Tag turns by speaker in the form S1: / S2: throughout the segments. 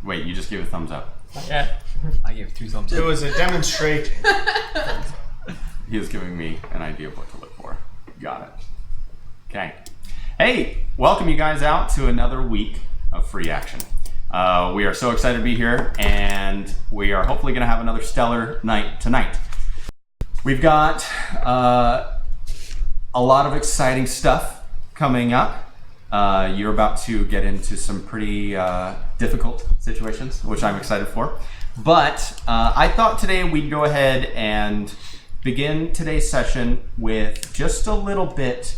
S1: Wait, you just gave a thumbs up.
S2: Yeah.
S3: I gave 2 thumbs
S4: It
S3: up.
S4: was a demonstration.
S1: He is giving me an idea of what to look for. Got it. Okay. Hey, welcome you guys out to another week of free action. We are so excited to be here, and we are hopefully going to have another stellar night tonight. We've got a lot of exciting stuff coming up. You're about to get into some pretty difficult situations, which I'm excited for. But I thought today we'd go ahead and begin today's session with just a little bit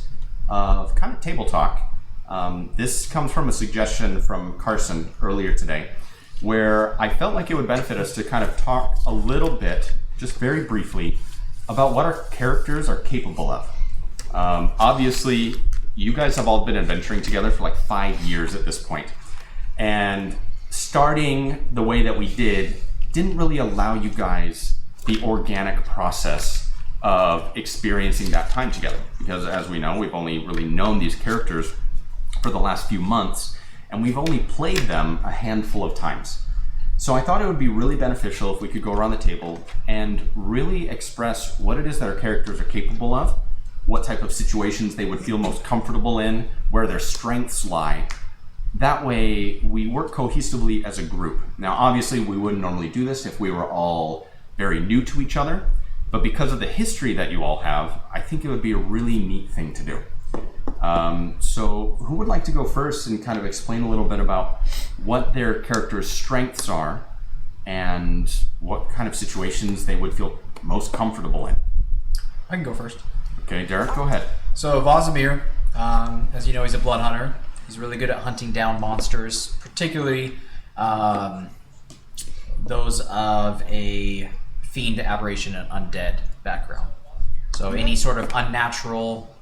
S1: of kind of table talk. This comes from a suggestion from Carson earlier today, where I felt like it would benefit us to kind of talk a little bit, just very briefly, about what our characters are capable of. Obviously, you guys have all been adventuring together for like 5 years at this point, and starting the way that we didn't really allow you guys the organic process of experiencing that time together, because as we know, we've only really known these characters for the last few months, and we've only played them a handful of times. So I thought it would be really beneficial if we could go around the table and really express what it is that our characters are capable of, what type of situations they would feel most comfortable in, where their strengths lie. That way we work cohesively as a group. Now obviously we wouldn't normally do this if we were all very new to each other, but because of the history that you all have, I think it would be a really neat thing to do. So who would like to go first and kind of explain a little bit about what their character's strengths are and what kind of situations they would feel most comfortable in?
S3: I can go first.
S1: Okay, Derek, go ahead.
S3: So Vazimir, as you know, he's a blood hunter. He's really good at hunting down monsters, particularly those of a fiend, aberration, and undead background. So any sort of unnatural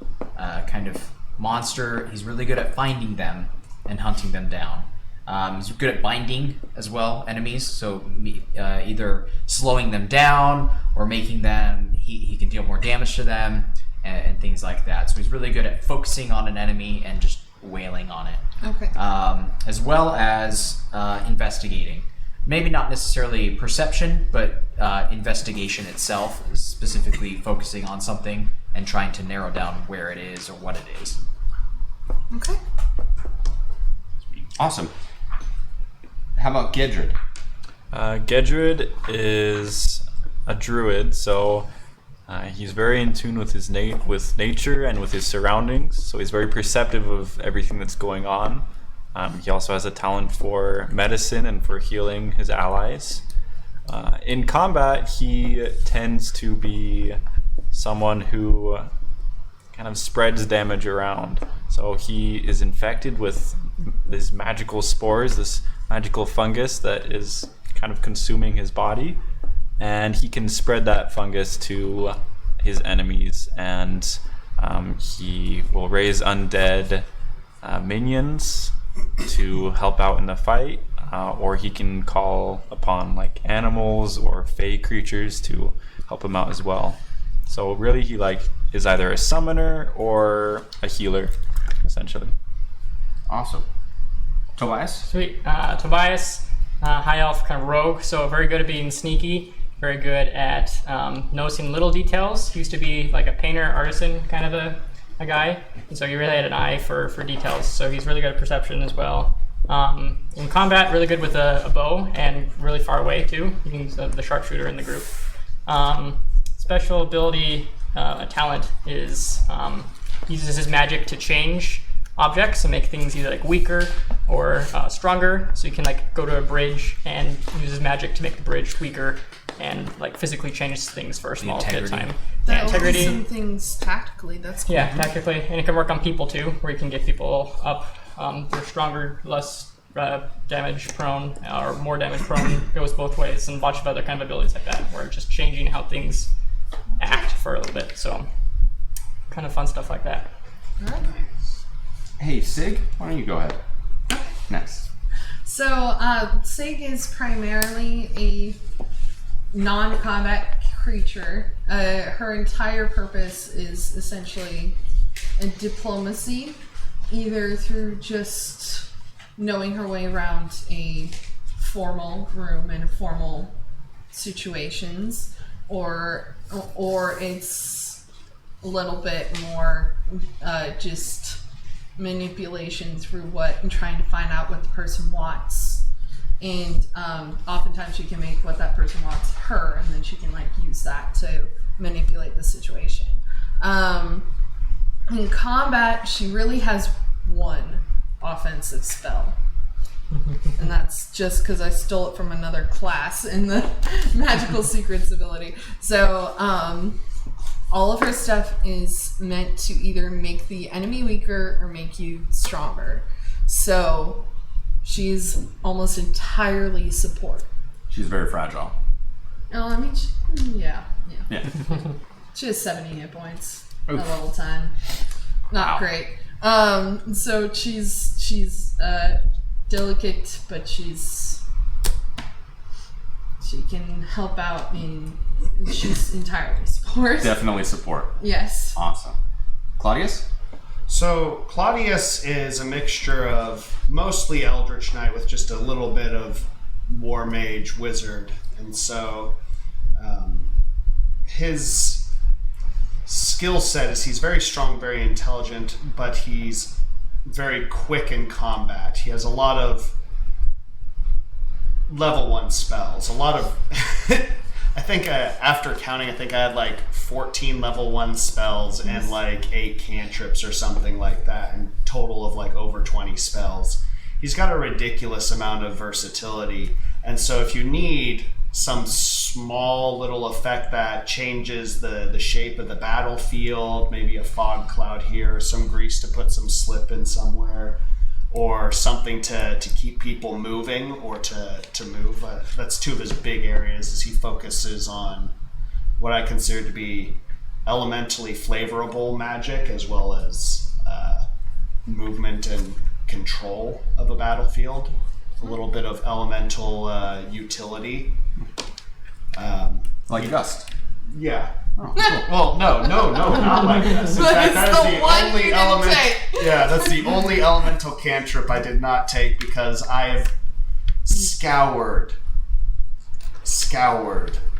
S3: kind of monster, he's really good at finding them and hunting them down. He's good at binding as well, enemies, so either slowing them down or making them, he can deal more damage to them and things like that. So he's really good at focusing on an enemy and just wailing on it.
S5: Okay.
S3: As well as investigating. Maybe not necessarily perception, but investigation itself, specifically focusing on something and trying to narrow down where it is or what it is.
S5: Okay.
S1: Awesome. How about Gedrid?
S6: Gedrid is a druid, so he's very in tune with with nature and with his surroundings. So he's very perceptive of everything that's going on. He also has a talent for medicine and for healing his allies. In combat, he tends to be someone who kind of spreads damage around. So he is infected with these magical spores, this magical fungus that is kind of consuming his body, and he can spread that fungus to his enemies, and he will raise undead minions to help out in the fight, or he can call upon like animals or fey creatures to help him out as well. So really he is either a summoner or a healer, essentially.
S1: Awesome. Tobias?
S2: Sweet. Tobias, high elf, kind of rogue, so very good at being sneaky, very good at noticing little details. He used to be like a painter, artisan kind of a guy, and so he really had an eye for details, so he's really good at perception as well. In combat, really good with a bow and really far away too. He's the sharpshooter in the group. Special ability, talent is he uses his magic to change objects and make things either like weaker or stronger. So you can like go to a bridge and use his magic to make the bridge weaker and like physically change things for a small bit of time.
S5: That
S2: integrity.
S5: some things tactically. That's cool.
S2: Yeah, tactically, and it can work on people too, where you can get people up. They're stronger, less damage prone, or more damage prone. It goes both ways, and a bunch of other kind of abilities like that, where it's just changing how things act for a little bit. So, kind of fun stuff like that.
S5: All right.
S1: Hey, Sig, why don't you go ahead? Next.
S5: So, Sig is primarily a non-combat creature. Her entire purpose is essentially a diplomacy, either through just knowing her way around a formal room and formal situations, or it's a little bit more just manipulation through what and trying to find out what the person wants. And oftentimes she can make what that person wants her, and then she can like use that to manipulate the situation. In combat, she really has one offensive spell. And that's just because I stole it from another class in the Magical Secrets ability. So all of her stuff is meant to either make the enemy weaker or make you stronger. So she's almost entirely support.
S1: She's very fragile.
S5: Oh, I mean, yeah.
S1: Yeah.
S5: She has 70 hit points
S1: Oof.
S5: at level 10. Not
S1: Wow.
S5: great. So she's delicate, but she can help out she's entirely support.
S1: Definitely support.
S5: Yes.
S1: Awesome. Claudius?
S4: So Claudius is a mixture of mostly Eldritch Knight with just a little bit of War Mage Wizard, and so his skill set is he's very strong, very intelligent, but he's very quick in combat. He has a lot of level 1 spells, a lot of I think after counting, I think I had like 14 level 1 spells and like 8 cantrips or something like that, and total of like over 20 spells. He's got a ridiculous amount of versatility, and so if you need some small little effect that changes the shape of the battlefield, maybe a fog cloud here, some grease to put some slip in somewhere, or something to keep people moving or to move. That's two of his big areas, is he focuses on what I consider to be elementally flavorable magic, as well as movement and control of a battlefield. A little bit of elemental utility.
S1: Like Gust.
S4: Yeah.
S1: Oh, cool.
S4: Well, no, not like this. In
S5: But
S4: fact,
S5: it's
S4: that is
S5: the
S4: the
S5: one
S4: only
S5: you didn't
S4: element.
S5: take.
S4: Yeah, that's the only elemental cantrip I did not take, because I have scoured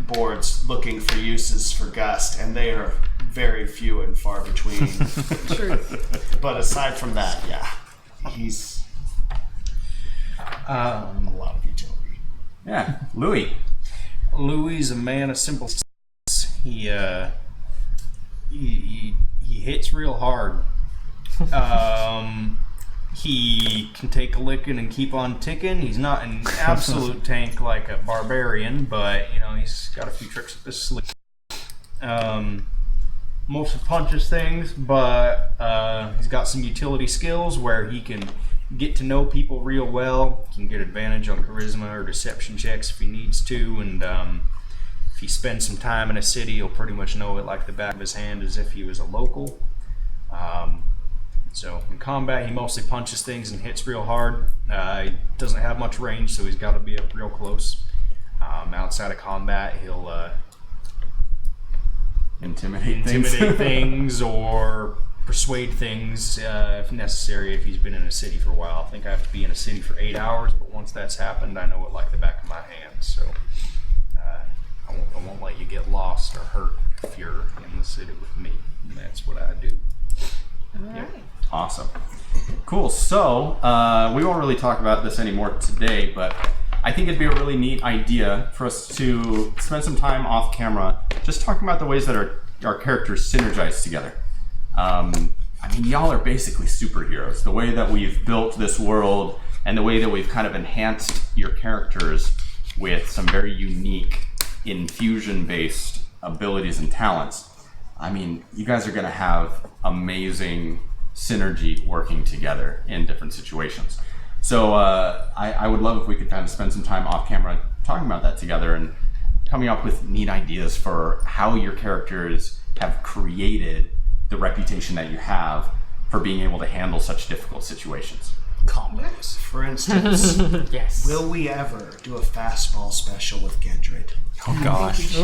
S4: boards looking for uses for Gust, and they are very few and far between.
S5: Truth.
S4: But aside from that, yeah, he's a lot of utility.
S1: Yeah. Louis.
S7: Louis is a man of simple steps. He hits real hard. He can take a licking and keep on ticking. He's not an absolute tank like a barbarian, but he's got a few tricks up his sleeve. Mostly punches things, but he's got some utility skills where he can get to know people real well. He can get advantage on charisma or deception checks if he needs to, and if he spends some time in a city, he'll pretty much know it like the back of his hand, as if he was a local. So in combat, he mostly punches things and hits real hard. He doesn't have much range, so he's got to be up real close. Outside of combat, he'll
S1: Intimidate
S7: things or persuade things if necessary, if he's been in a city for a while. I think I have to be in a city for 8 hours, but once that's happened, I know it like the back of my hand. So I won't let you get lost or hurt if you're in the city with me. And that's what I do.
S5: All right.
S1: Awesome. Cool. So we won't really talk about this anymore today, but I think it'd be a really neat idea for us to spend some time off camera just talking about the ways that our characters synergize together. I mean, y'all are basically superheroes. The way that we've built this world and the way that we've kind of enhanced your characters with some very unique infusion-based abilities and talents. I mean, you guys are going to have amazing synergy working together in different situations. So I would love if we could kind of spend some time off camera talking about that together and coming up with neat ideas for how your characters have created the reputation that you have for being able to handle such difficult situations.
S3: Combat.
S4: For instance,
S2: Yes.
S4: will we ever do a fastball special with Gedrid?
S6: Oh gosh.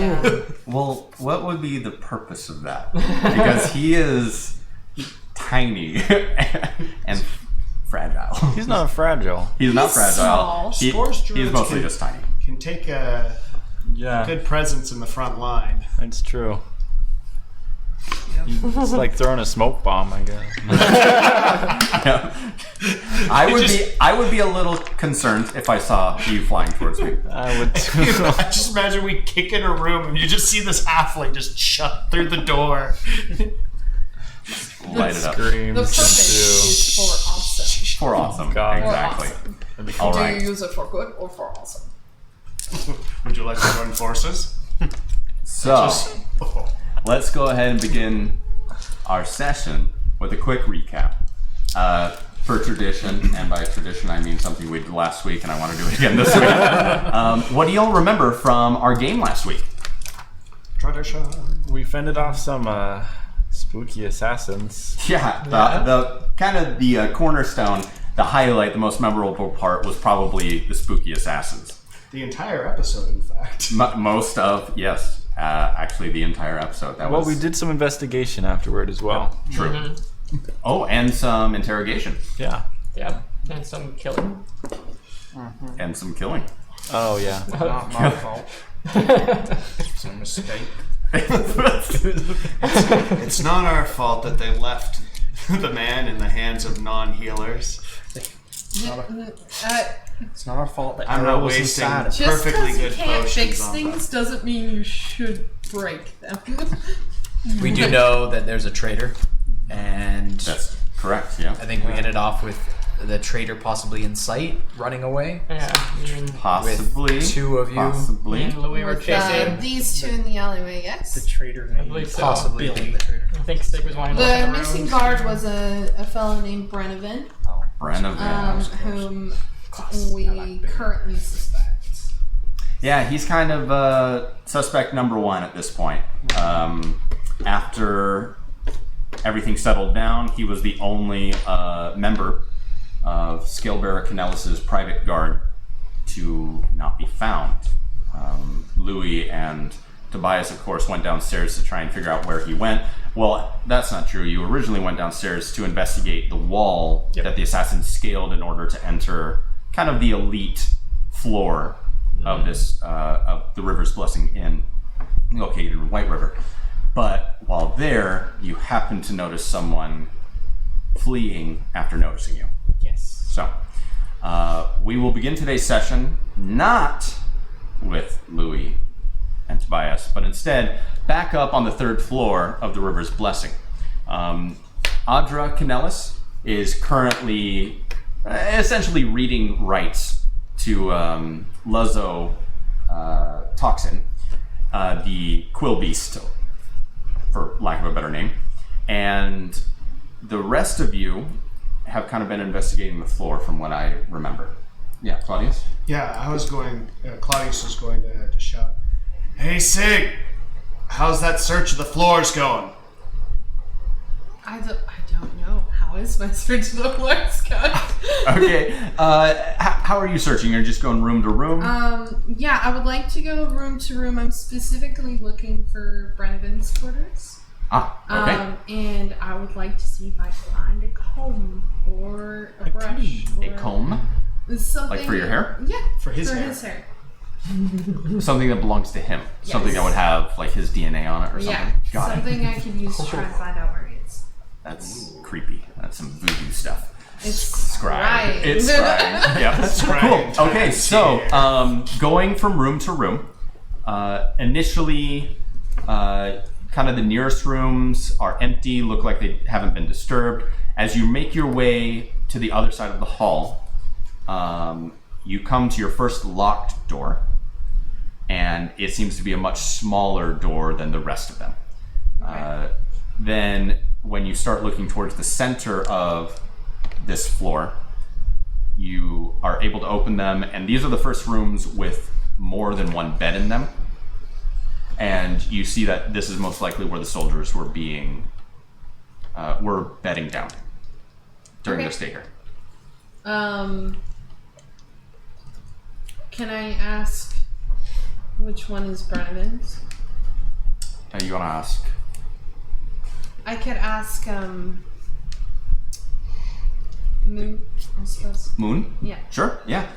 S1: Well, what would be the purpose of that? Because he is tiny and fragile.
S6: He's not fragile.
S1: He's not
S5: He's
S1: fragile.
S5: small.
S4: Spores
S1: He's
S4: druids
S1: mostly
S4: can-
S1: just tiny.
S4: Can take a
S6: Yeah,
S4: good presence in the front line.
S6: that's true. It's like throwing a smoke bomb, I guess.
S1: I would be a little concerned if I saw you flying towards me.
S6: I would.
S4: I just imagine we kick in a room and you just see this halfling just shut through the door.
S1: Light it up.
S6: Screams
S5: The purpose is for awesome.
S1: For awesome.
S6: God.
S1: Exactly.
S5: For awesome.
S1: All
S5: Do
S1: right.
S5: you use it for good or for awesome?
S4: Would you like to join forces?
S1: So let's go ahead and begin our session with a quick recap. For tradition, and by tradition I mean something we did last week and I want to do it again this week. What do y'all remember from our game last week?
S4: Tradition.
S6: We fended off some spooky assassins.
S1: Yeah, the kind of the cornerstone, the highlight, the most memorable part was probably the spooky assassins.
S4: The entire episode, in fact.
S1: Most of, yes, actually the entire episode. That
S6: Well,
S1: was
S6: we did some investigation afterward as well.
S1: true. Oh, and some interrogation
S6: Yeah.
S2: Yeah, and some killing.
S1: and some killing.
S6: Oh yeah.
S7: Not my fault. It's a mistake.
S4: It's not our fault that they left the man in the hands of non-healers.
S7: It's not our fault that
S4: I'm
S7: Arrow
S4: not
S7: was
S4: wasting
S7: inside of it.
S5: Just
S4: perfectly
S5: because you
S4: good
S5: can't
S4: potions
S5: fix
S4: on
S5: things doesn't mean you should break them.
S3: We do know that there's a traitor, and
S1: That's correct, yeah.
S3: I think we ended off with the traitor possibly in sight, running away.
S2: Yeah, you and,
S1: Possibly.
S3: two of you.
S1: Possibly.
S2: and Louis were
S5: With
S2: chasing.
S5: these two in the alleyway, yes.
S7: The traitor name.
S2: believe so.
S7: Possibly
S3: Billy.
S7: the traitor.
S2: I think Stig was wanting to look at
S5: The
S2: the
S5: missing
S2: rooms.
S5: guard was a fellow named Brenovan,
S1: Brenovan.
S5: whom we currently suspect.
S1: Yeah, he's kind of suspect number one at this point. After everything settled down, he was the only member of Scalebearer Canellis' private guard to not be found. Louis and Tobias, of course, went downstairs to try and figure out where he went. Well, that's not true. You originally went downstairs to investigate the wall that the assassins scaled in order to enter kind of the elite floor of this of the River's Blessing Inn, located in White River. But while there, you happen to notice someone fleeing after noticing you.
S2: Yes.
S1: So, we will begin today's session not with Louis and Tobias, but instead back up on the third floor of the River's Blessing. Audra Canellis is currently essentially reading rites to Luzzo Toxin, the Quill Beast, for lack of a better name. And the rest of you have kind of been investigating the floor from what I remember. Yeah, Claudius?
S4: Yeah, I was going. Claudius was going to shout, "Hey, Sig! How's that search of the floors going?"
S5: I don't know. How is my search of the floors going?
S1: Okay, how are you searching? You're just going room to room?
S5: Yeah, I would like to go room to room. I'm specifically looking for Brenovan's quarters.
S1: Okay.
S5: And I would like to see if I can find a comb or a brush.
S1: A
S5: or
S1: comb?
S5: Something.
S1: Like for your hair?
S5: Yeah,
S4: For his hair.
S5: his hair.
S1: Something that belongs to him. Something that would have like his DNA on it or something.
S5: Yeah,
S1: Got it.
S5: something I could use to try and find out where he is.
S1: That's creepy. That's some voodoo stuff.
S5: It's
S1: Scribe.
S5: right.
S1: It's scribe. Yep.
S4: Scribe
S1: Cool. Okay,
S4: times
S1: so
S4: here.
S1: going from room to room. Initially, kind of the nearest rooms are empty, look like they haven't been disturbed. As you make your way to the other side of the hall, you come to your first locked door, and it seems to be a much smaller door than the rest of them. Then when you start looking towards the center of this floor, you are able to open them, and these are the first rooms with more than one bed in them. And you see that this is most likely where the soldiers were bedding down during their stay here.
S5: Can I ask which one is Brenovan's?
S1: You want to ask?
S5: I could ask Moon, I suppose.
S1: Moon?
S5: Yeah.
S1: Sure, yeah.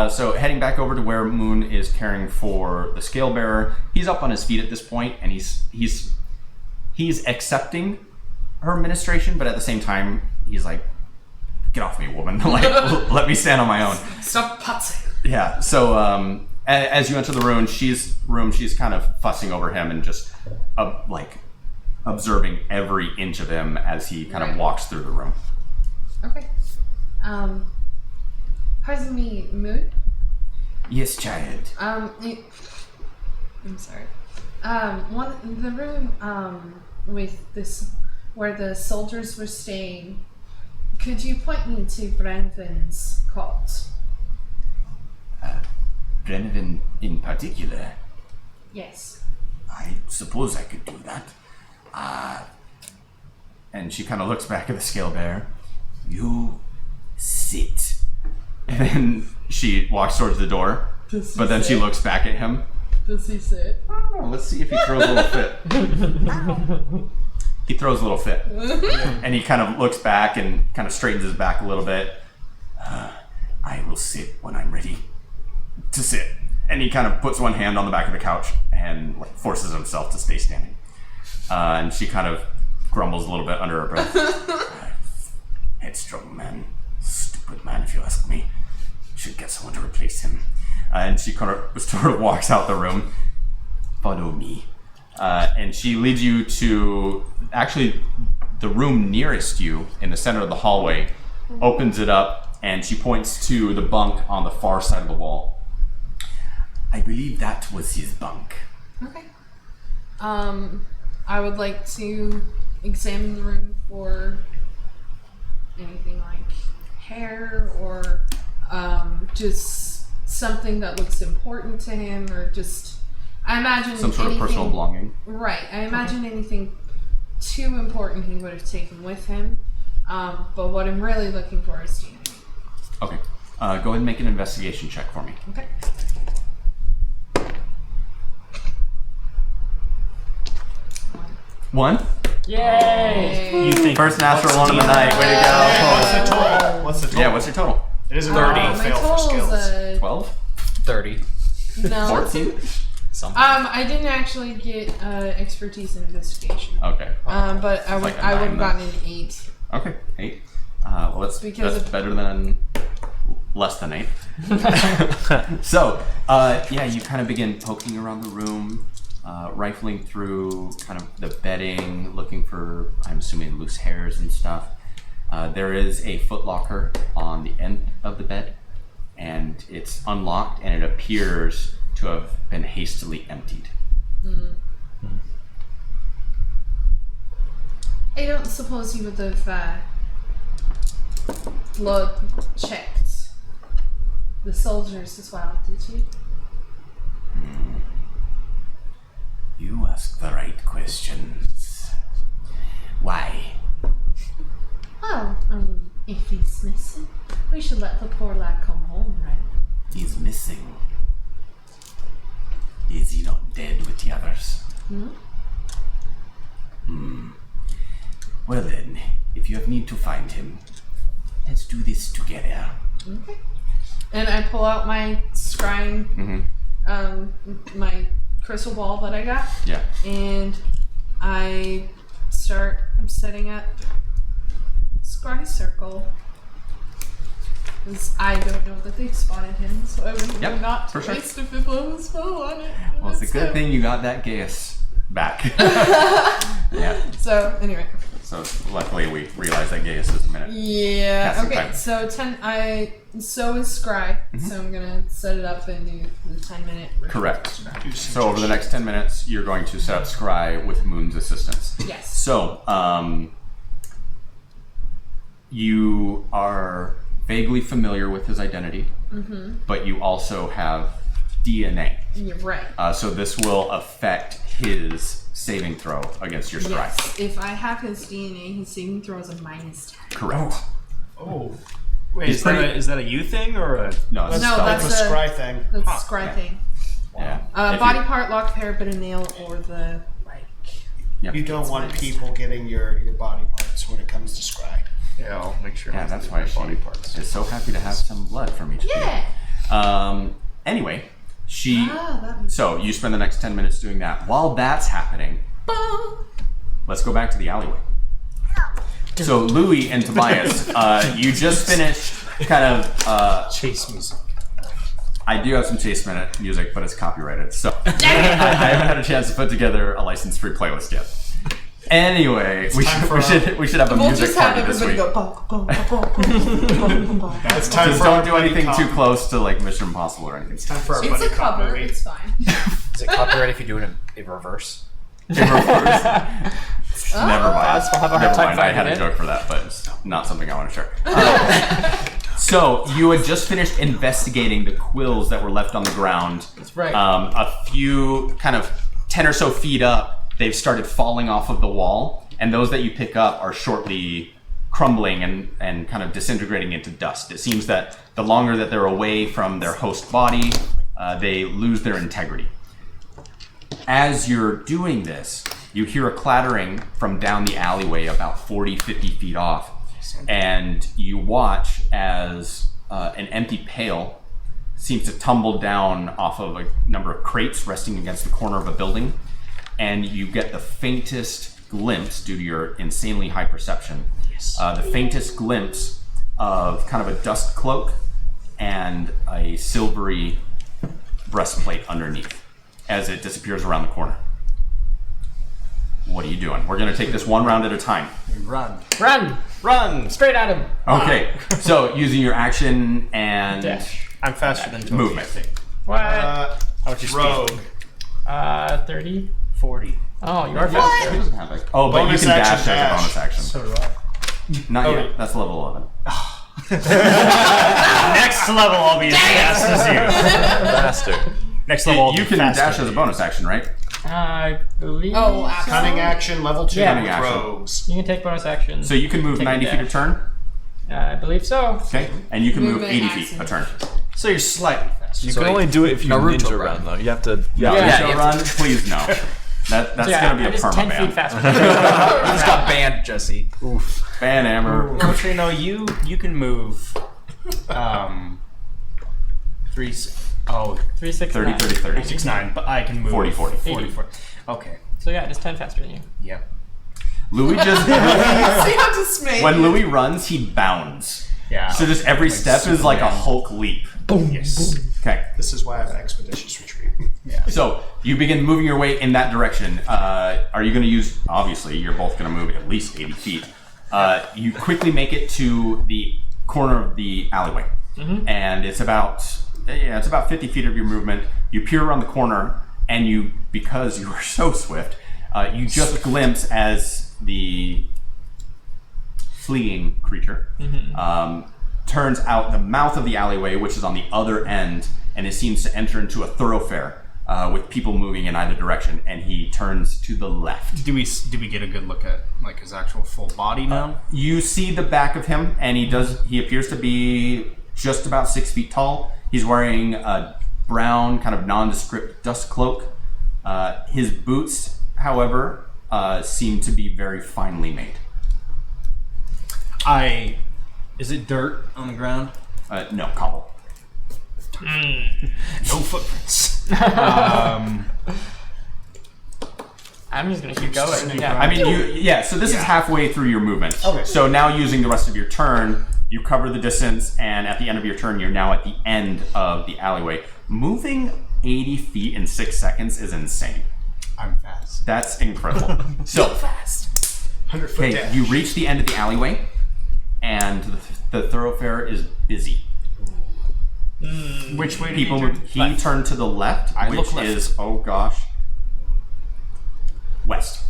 S1: So heading back over to where Moon is caring for the scale bearer, he's up on his feet at this point, and he's accepting her administration, but at the same time, he's like, "Get off me, woman! Like, let me stand on my own."
S5: Stop putzing.
S1: Yeah. So as you enter the room, she's kind of fussing over him and just like observing every inch of him as he kind of
S5: Right.
S1: walks through the room.
S5: Okay. Pardon me, Moon.
S1: Yes, child.
S5: I'm sorry. The room with this where the soldiers were staying. Could you point me to Brandon's cot?
S1: Brennan in particular.
S5: Yes.
S1: I suppose I could do that. And she kind of looks back at the scale bearer. You sit. And then she walks towards the door,
S5: Does he
S1: but then she
S5: sit?
S1: looks back at him.
S5: Does he sit?
S1: Oh, let's see if he throws a little fit. He throws a little fit. And he kind of looks back and kind of straightens his back a little bit. I will sit when I'm ready to sit. And he kind of puts one hand on the back of the couch and like forces himself to stay standing. And she kind of grumbles a little bit under her breath. Headstrong man. Stupid man, if you ask me. Should get someone to replace him. And she kind of sort of walks out the room. Follow me. And she leads you to actually the room nearest you in the center of the hallway, opens it up, and she points to the bunk on the far side of the wall. I believe that was his bunk.
S5: Okay. I would like to examine the room for anything like hair or just something that looks important to him, or just I imagine
S1: Some sort of
S5: anything-
S1: personal belonging.
S5: Right. I imagine anything too important he would have taken with him. But what I'm really looking for is DNA.
S1: Okay. Go ahead and make an investigation check for me.
S5: Okay.
S1: One.
S2: Yay!
S7: You think
S1: First natural
S7: what's
S1: one of the
S7: the
S1: night. Way to go.
S4: What's the total? What's the total?
S1: Yeah, what's your total?
S4: It is a
S7: 30.
S5: My
S4: fail for
S5: total's
S4: skills.
S1: 12?
S3: 30.
S5: no.
S1: 14?
S3: Something.
S5: I didn't actually get expertise in investigation.
S1: Okay.
S5: But I would
S1: like a
S5: I would have
S1: 9
S5: gotten an 8.
S1: Okay. 8. Well, that's
S5: Because of-
S1: better than less than 8. So, yeah, you kind of begin poking around the room, rifling through kind of the bedding, looking for, I'm assuming, loose hairs and stuff. There is a footlocker on the end of the bed, and it's unlocked, and it appears to have been hastily emptied.
S5: I don't suppose you would have blood checked the soldiers as well, did you?
S1: You ask the right questions. Why?
S5: Well, if he's missing, we should let the poor lad come home, right?
S1: He's missing. Is he not dead with the others? Well then, if you have need to find him, let's do this together.
S5: Okay. And I pull out my scrying, my crystal ball that I got,
S1: Yeah.
S5: and I start setting up scry circle. Because I don't know that they've spotted him, so I would
S1: Yep,
S5: not
S1: for sure.
S5: waste a blow spell on it.
S1: Well, it's a
S5: Let's
S1: good
S5: go.
S1: thing you got that Gaius back. Yeah.
S5: So anyway,
S1: So luckily we realized that Gaius is a minute.
S5: yeah.
S1: Casting
S5: Okay,
S1: time.
S5: so so is scry. So I'm gonna set it up and do the 10-minute.
S1: Correct. So over the next 10 minutes, you're going to set up Scry with Moon's assistance.
S5: Yes.
S1: So, you are vaguely familiar with his identity, but you also have DNA.
S5: You're right.
S1: So this will affect his saving throw against your Scry.
S5: Yes. If I have his DNA, his saving throw is a -10.
S1: Correct.
S7: Oh. Wait,
S1: He's pretty-
S7: is that a you thing or a?
S1: No, it's
S5: No,
S1: spelled-
S5: that's
S4: It's a
S5: a-
S4: scry thing.
S5: That's
S7: Huh,
S5: a scry
S1: yeah.
S5: thing.
S1: yeah. If
S5: Body
S1: you,
S5: part, lock, hair, bit of nail, or the like.
S1: yeah.
S4: You don't want people getting your body parts when it comes to scry.
S7: Yeah, I'll make make sure.
S1: Yeah,
S7: not to
S1: that's
S7: leave
S1: why
S7: my
S1: she
S7: body parts.
S1: is so happy to have some blood from each of
S5: Yeah.
S1: you. Anyway, she.
S5: That
S1: So you spend the next 10 minutes doing that. While that's happening, let's go back to the alleyway. So Louis and Tobias, you just finished kind of.
S7: Chase music.
S1: I do have some chase minute music, but it's copyrighted, so I haven't had a chance to put together a license-free playlist yet. Anyway, we should have a
S5: We'll
S1: music
S5: just have
S1: party this
S5: everybody
S1: week.
S5: go. Bah, bah, bah, bah.
S4: It's time
S1: Just
S4: for
S1: don't
S4: our
S1: do
S4: buddy
S1: anything
S4: cop.
S1: too close to like Mission Impossible or anything.
S4: Time for our
S5: It's
S4: buddy
S5: a
S4: cop
S5: cover.
S4: movie.
S5: It's fine.
S3: Is it copyright if you do it in reverse?
S1: Never mind.
S2: We'll have a hard
S1: Never
S2: time
S1: mind. I had
S2: finding
S1: a
S2: it.
S1: joke for that, but it's not something I want to share. So you had just finished investigating the quills that were left on the ground.
S5: That's right.
S1: A few kind of 10 or so feet up, they've started falling off of the wall, and those that you pick up are shortly crumbling and kind of disintegrating into dust. It seems that the longer that they're away from their host body, they lose their integrity. As you're doing this, you hear a clattering from down the alleyway about 40, 50 feet off, and you watch as an empty pail seems to tumble down off of a number of crates resting against the corner of a building, and you get the faintest glimpse, due to your insanely high perception, the faintest glimpse of kind of a dust cloak and a silvery breastplate underneath as it disappears around the corner. What are you doing? We're going to take this one round at a time.
S7: Run.
S2: Run! Straight at him!
S1: Okay, so using your action and
S2: Dash.
S7: I'm faster than Toby,
S1: Movement.
S7: I think.
S2: What?
S7: How much your
S4: Rogue.
S7: speed?
S2: 30?
S7: 40.
S2: Oh, you are
S1: He
S2: faster.
S1: doesn't have it. Oh, but
S4: Bonus
S1: you can
S4: action
S1: dash as a bonus
S4: dash.
S1: action.
S7: So do I.
S1: Not
S7: Oh,
S1: yet. That's level 11.
S7: Next level, I'll be as fast as you.
S6: Faster.
S7: Next level, I'll
S1: You
S7: be
S1: can
S7: faster
S1: dash
S7: than
S1: as a
S7: you.
S1: bonus action, right?
S2: I believe.
S5: Oh, absolutely.
S4: Cunning action, level 2
S2: Yeah.
S4: with
S1: Cunning action.
S4: rogues.
S2: You can take bonus action.
S1: So you can move
S2: Take a
S1: 90 feet a
S2: dash.
S1: turn.
S2: I believe so.
S1: Okay, and you can move
S5: Movement
S1: 80
S5: action.
S1: feet a turn.
S7: So you're slightly faster.
S6: You can only do it if you
S3: Naruto
S6: ninja
S3: run.
S6: run, though. You have to.
S1: Yeah,
S3: Yeah,
S1: Ninja
S3: you
S1: run, please no. That's
S2: Yeah,
S1: gonna be
S2: I'm
S1: a
S2: just
S1: perma
S2: 10
S1: ban.
S2: feet faster.
S3: You just got banned, Jesse.
S1: Ban Amber.
S7: Actually, no, you can move 3
S2: 369.
S1: 30, 30, 30.
S7: 6 9, but I can move
S1: 40, 40.
S7: 40. Okay.
S2: So yeah, just 10 faster than you.
S7: Yeah.
S1: Louis just
S5: See how dismayed.
S1: when Louis runs, he bounds.
S7: Yeah.
S1: So just every
S7: Like
S1: step is like a
S7: Superman.
S1: Hulk leap.
S7: Yes.
S1: Okay.
S4: This is why I have expeditious retreat.
S1: So you begin moving your way in that direction. Are you going to use? Obviously, you're both going to move at least 80 feet. You quickly make it to the corner of the alleyway, and it's about 50 feet of your movement. You peer around the corner, and you, because you are so swift, you just glimpse as the fleeing creature turns out the mouth of the alleyway, which is on the other end, and it seems to enter into a thoroughfare with people moving in either direction, and he turns to the left.
S7: Do we get a good look at like his actual full body now?
S1: You see the back of him, and he appears to be just about 6 feet tall. He's wearing a brown, kind of nondescript dust cloak. His boots, however, seem to be very finely made.
S7: Is it dirt on the ground?
S1: No, cobble.
S7: No footprints.
S2: I'm just gonna keep going.
S7: Sneak
S2: Yeah.
S1: I mean, so this is halfway through your movement.
S7: Okay.
S1: So now using the rest of your turn, you cover the distance, and at the end of your turn, you're now at the end of the alleyway. Moving 80 feet in 6 seconds is insane.
S7: I'm fast.
S1: That's incredible. So,
S4: 100-foot
S1: okay,
S4: dash.
S1: you reach the end of the alleyway, and the thoroughfare is busy.
S7: Which way did
S1: People,
S7: he turn?
S1: he turned to the left,
S7: I
S1: which
S7: look left.
S1: is, oh gosh, west.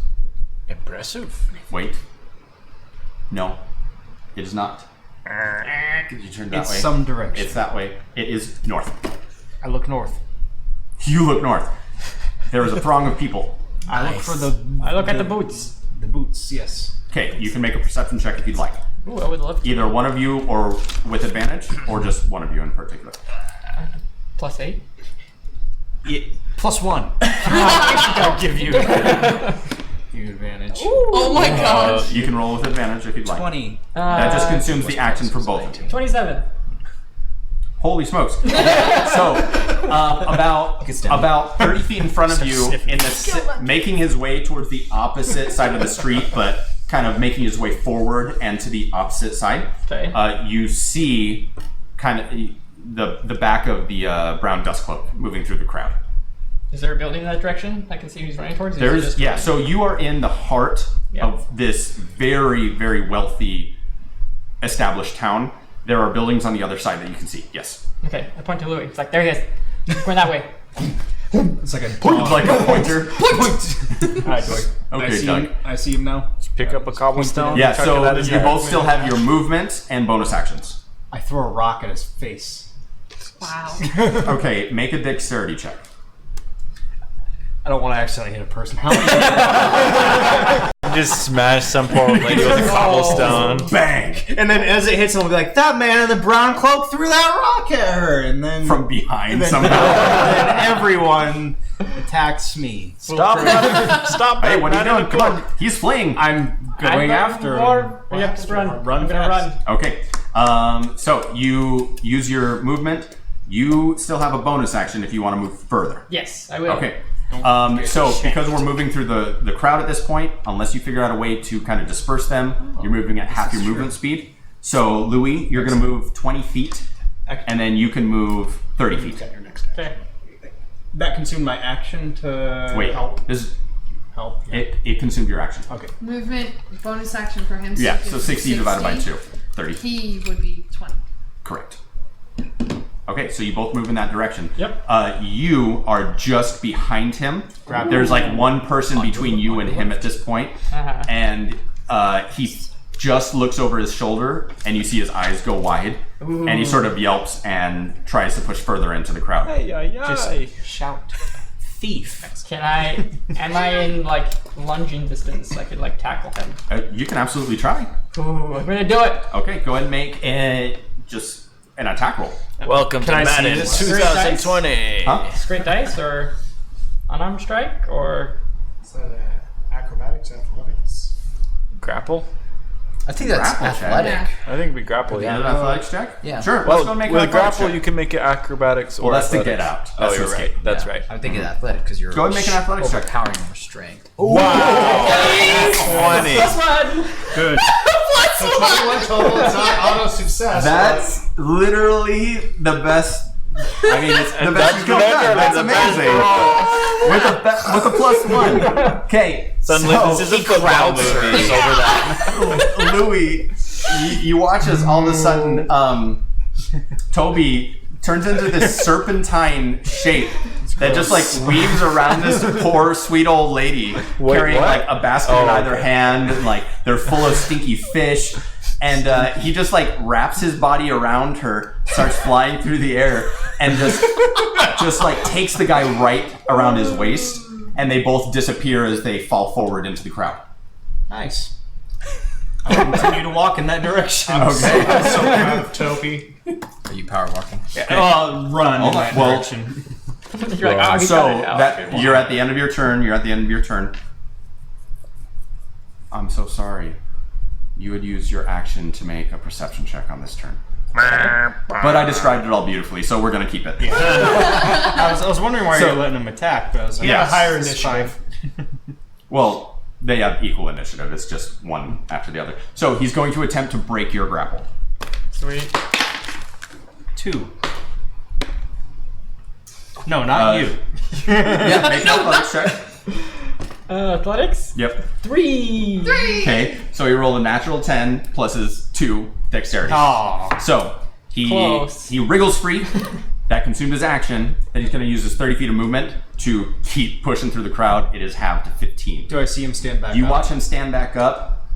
S3: Impressive.
S1: Wait. No, it is not. Did you turn that
S7: It's
S1: way?
S7: some direction.
S1: It's that way. It is north.
S7: I look north.
S1: You look north. There is a throng of people.
S7: I look for the.
S2: I look at the boots.
S7: The boots. Yes.
S1: Okay, you can make a perception check if you'd like.
S2: Ooh, I would love to.
S1: Either one of you, or with advantage, or just one of you in particular.
S2: +8.
S7: +1. I'll give you. You advantage.
S5: Oh my gosh.
S1: You can roll with advantage if you'd like.
S3: 20.
S1: That just consumes the action for both of you.
S2: 27.
S1: Holy smokes! So, about 30 feet in front of you, making his way towards the opposite side of the street, but kind of making his way forward and to the opposite side.
S2: Okay.
S1: You see kind of the back of the brown dust cloak moving through the crowd.
S2: Is there a building in that direction I can see who's running towards?
S1: So you are in the heart of this very, very wealthy established town. There are buildings on the other side that you can see. Yes.
S2: Okay, I point to Louis. It's like, there he is. Going that way.
S7: It's like a
S1: Like a pointer.
S7: Alright, Doug.
S1: Okay, Doug.
S7: I see him now.
S6: Pick up a cobblestone.
S1: Yeah,
S6: chuck
S1: so
S6: it at his
S1: you
S6: head.
S1: both still have your movement and bonus actions.
S7: I throw a rock at his face.
S5: Wow.
S1: Okay, make a dexterity check.
S7: I don't want to accidentally hit a person. How many?
S6: Just smash some poor old lady with a cobblestone.
S1: Bang!
S7: And then as it hits him, I'll be like, that man in the brown cloak threw that rock at her. And then
S1: From behind
S7: then,
S1: somehow.
S7: then everyone attacks me.
S6: Stop that! Stop that!
S1: Hey, what are you
S6: man
S1: doing?
S6: in the
S1: Come
S6: cloak.
S1: on, he's fleeing.
S7: I'm going after him.
S2: More. You have to run.
S7: Run
S2: I'm gonna
S7: fast.
S2: run.
S1: Okay, so you use your movement. You still have a bonus action if you want to move further.
S2: Yes, I will.
S1: Okay. So because we're moving through the crowd at this point, unless you figure out a way to kind of disperse them, you're moving at half your movement speed. So Louis, you're going to move 20 feet, and then you can move 30 feet.
S2: Okay.
S7: That consumed my action to
S1: Wait,
S7: help.
S1: this
S7: Help.
S1: it consumed your action.
S7: Okay.
S5: Movement bonus action for him.
S1: Yeah,
S5: it's
S1: so 60 divided by 2, 30.
S5: He would be 20.
S1: Correct. Okay, so you both move in that direction.
S2: Yep.
S1: You are just behind him. There's like one person between you and him at this point,
S2: Uh-huh.
S1: and he just looks over his shoulder, and you see his eyes go wide, and he sort of yelps and tries to push further into the crowd.
S7: Just shout, thief.
S2: Am I in like lunging distance? I could like tackle him.
S1: You can absolutely try.
S2: Ooh, I'm gonna do it.
S1: Okay, go ahead and make just an attack roll.
S6: Welcome to
S7: I see
S6: Madden
S7: this?
S6: 2020.
S1: Huh?
S2: Straight dice or unarmed strike or
S4: Is that acrobatics, athletics?
S6: Grapple?
S3: I think that's
S1: Grapple check.
S3: athletic.
S5: Yeah.
S6: I think we grapple.
S1: Is it
S6: Yeah.
S1: an athletics check?
S3: Yeah.
S1: Sure. Let's
S6: Well,
S1: go and make
S6: with
S1: an athletics
S6: grapple,
S1: check.
S6: you can make it acrobatics or
S1: Well, that's to
S6: athletics.
S1: get out.
S6: Oh,
S1: That's
S6: you're
S1: to
S6: right.
S1: escape.
S6: That's
S3: Yeah.
S6: right.
S3: I'm thinking athletic because you're
S1: Go ahead and make an athletics check.
S3: overpowering your strength.
S6: Wow! 20.
S7: Good.
S4: So 21 total. It's not auto success.
S1: That's literally the best. I mean, it's the best
S6: That's
S1: you could have done. That's
S6: the best
S1: amazing. With a +1. Okay,
S6: Suddenly,
S1: so
S6: this is a football movie over that.
S1: Louis, you watch as all of a sudden, Toby turns into this serpentine shape that just like weaves around this poor sweet old lady carrying
S6: what?
S1: like a basket in either hand, and like they're full of stinky fish. And he just like wraps his body around her, starts flying through the air, and just like takes the guy right around his waist, and they both disappear as they fall forward into the crowd.
S7: Nice. I will continue to walk in that direction.
S1: Okay.
S7: I'm so proud of Toby.
S3: Are you power walking?
S7: Run in that
S1: Well,
S7: direction.
S2: you're like, oh, he
S1: So
S2: got it out.
S1: that you're at the end of your turn. You're at the end of your turn. I'm so sorry. You would use your action to make a perception check on this turn. But I described it all beautifully, so we're gonna keep it.
S7: I was wondering why
S1: So-
S7: you're letting him attack, but I was like,
S1: Yeah,
S7: higher
S4: it's
S7: initiative.
S1: Well, they have equal initiative. It's just one after the other. So he's going to attempt to break your grapple.
S2: Sweet.
S7: 2. No, not you.
S1: Make an athletics check.
S2: Athletics?
S1: Yep.
S2: 3.
S1: Okay. So he rolled a natural 10 plus his 2 dexterity.
S7: Aw.
S1: So he
S2: Close.
S1: wriggles free. That consumed his action. Then he's going to use his 30 feet of movement to keep pushing through the crowd. It is halved to 15.
S7: Do I see him stand back
S1: You
S7: up?
S1: watch him stand back up.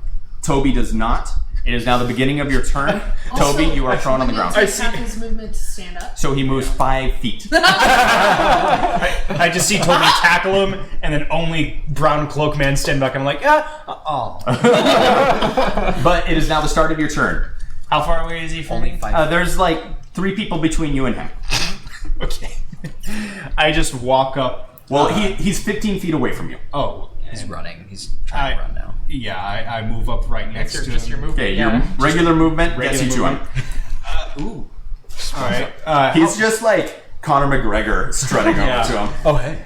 S1: Toby does not. It is now the beginning of your turn. Toby, you are prone on the ground.
S5: I have his movement to stand up.
S1: So he moves 5 feet.
S7: I just see Toby tackle him, and then only brown cloak man stand back. I'm like, oh.
S1: But it is now the start of your turn.
S7: How far away is he from
S3: Only
S7: me?
S3: 5.
S1: There's like 3 people between you and him.
S7: Okay. I just walk up.
S1: Well, he's 15 feet away from you.
S7: Oh.
S3: He's running. He's trying to run now.
S7: Yeah, I move up right next
S2: That's
S7: to
S2: just
S7: him.
S2: your movement.
S1: Okay,
S2: yeah.
S1: your regular movement gets you
S7: Regular
S1: to him.
S7: Ooh. All right.
S1: He's just like Conor McGregor strutting
S7: Yeah.
S1: over to him.
S7: Oh hey.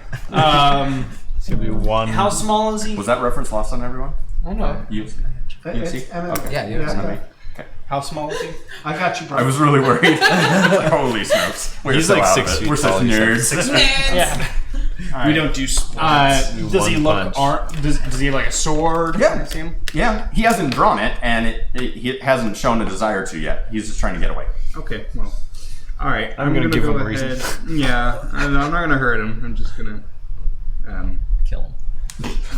S6: It's gonna be one.
S7: How small is he?
S1: Was that reference lost on everyone?
S2: I know.
S1: You see? Okay.
S3: Yeah, you
S1: MMA. Okay.
S7: How small is he?
S4: I got you, bro.
S1: I was really worried. Holy smokes. We're
S6: He's
S1: so
S6: like
S1: out
S6: 6
S1: of it.
S6: feet
S1: We're such
S6: tall. He's like
S1: nerds.
S2: Yeah.
S7: We
S4: don't do sports.
S7: Does he
S6: one
S7: look?
S6: punch.
S7: Does he have like a sword?
S1: Yeah.
S7: Can I see him?
S1: Yeah, he hasn't drawn it, and he hasn't shown a desire to yet. He's just trying to get away.
S7: Okay. Well. All right.
S6: I'm gonna give
S7: go
S6: him a reason.
S7: ahead. Yeah. I'm not gonna hurt him. I'm just gonna.
S3: Kill him.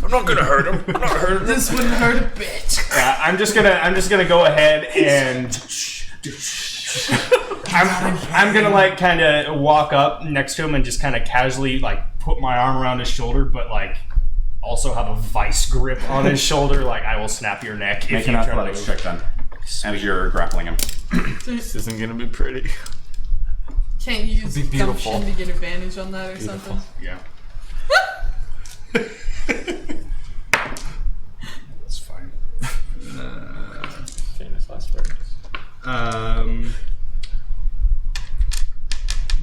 S6: I'm not gonna hurt him. I'm not hurt him.
S5: This wouldn't hurt a bit.
S7: Yeah. I'm just gonna go ahead and. I'm gonna like kind of walk up next to him and just kind of casually like put my arm around his shoulder, but like also have a vice grip on his shoulder. Like I will snap your neck if
S1: Make
S7: you
S1: an
S7: try to
S1: athletics
S7: move.
S1: check then, as you're grappling him.
S6: This isn't gonna be pretty.
S5: Can't you use
S6: Be beautiful.
S5: gumption to get advantage on that or something?
S7: Yeah. It's fine.
S2: Famous last words.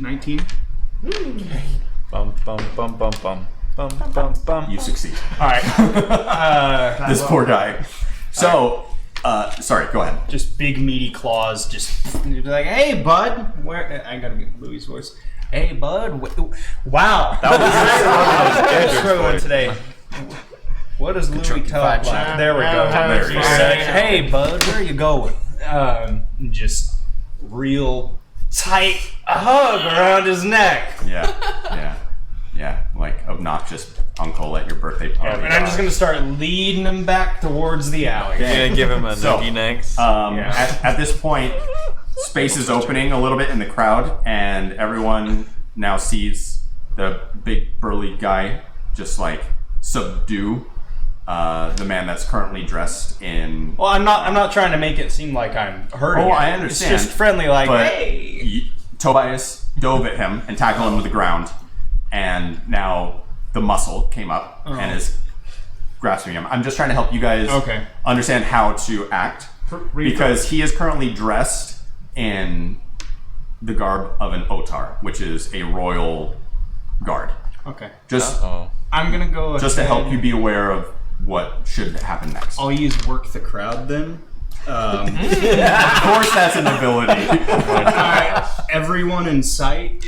S7: 19.
S6: Bum bum bum bum bum bum bum bum.
S1: You succeed.
S7: All right.
S1: This poor guy. So, sorry, go ahead.
S7: Just big meaty claws. Just you'd be like, "Hey, bud." Where? I gotta get Louis' voice. Hey, bud. Wow, that was struggling today. What does Louis
S3: Kentucky
S7: talk
S3: Fried
S7: like?
S3: Chicken.
S7: There we go.
S1: There you go.
S7: Hey, bud, where are you going? Just real tight hug around his neck.
S1: Yeah. Like obnoxious uncle at your birthday party.
S7: And I'm just gonna start leading him back towards the alley.
S6: You're gonna give him a
S1: So,
S6: nuggy next.
S7: Yeah.
S1: At this point, space is opening a little bit in the crowd, and everyone now sees the big burly guy just like subdue the man that's currently dressed in.
S7: Well, I'm not trying to make it seem like I'm hurting.
S1: Oh,
S7: him.
S1: I understand.
S7: It's just friendly, like,
S1: But
S7: hey.
S1: Tobias dove at him and tackled him to the ground, and now the muscle came up and is grasping him. I'm just trying to help you guys
S7: Okay.
S1: understand how to act, because he is currently dressed in the garb of an Otar, which is a royal guard.
S7: Okay.
S1: Just
S6: Oh.
S7: I'm gonna go.
S1: just to
S7: ahead.
S1: help you be aware of what should happen next.
S7: I'll use work the crowd then.
S1: Of course, that's an ability.
S7: Everyone in sight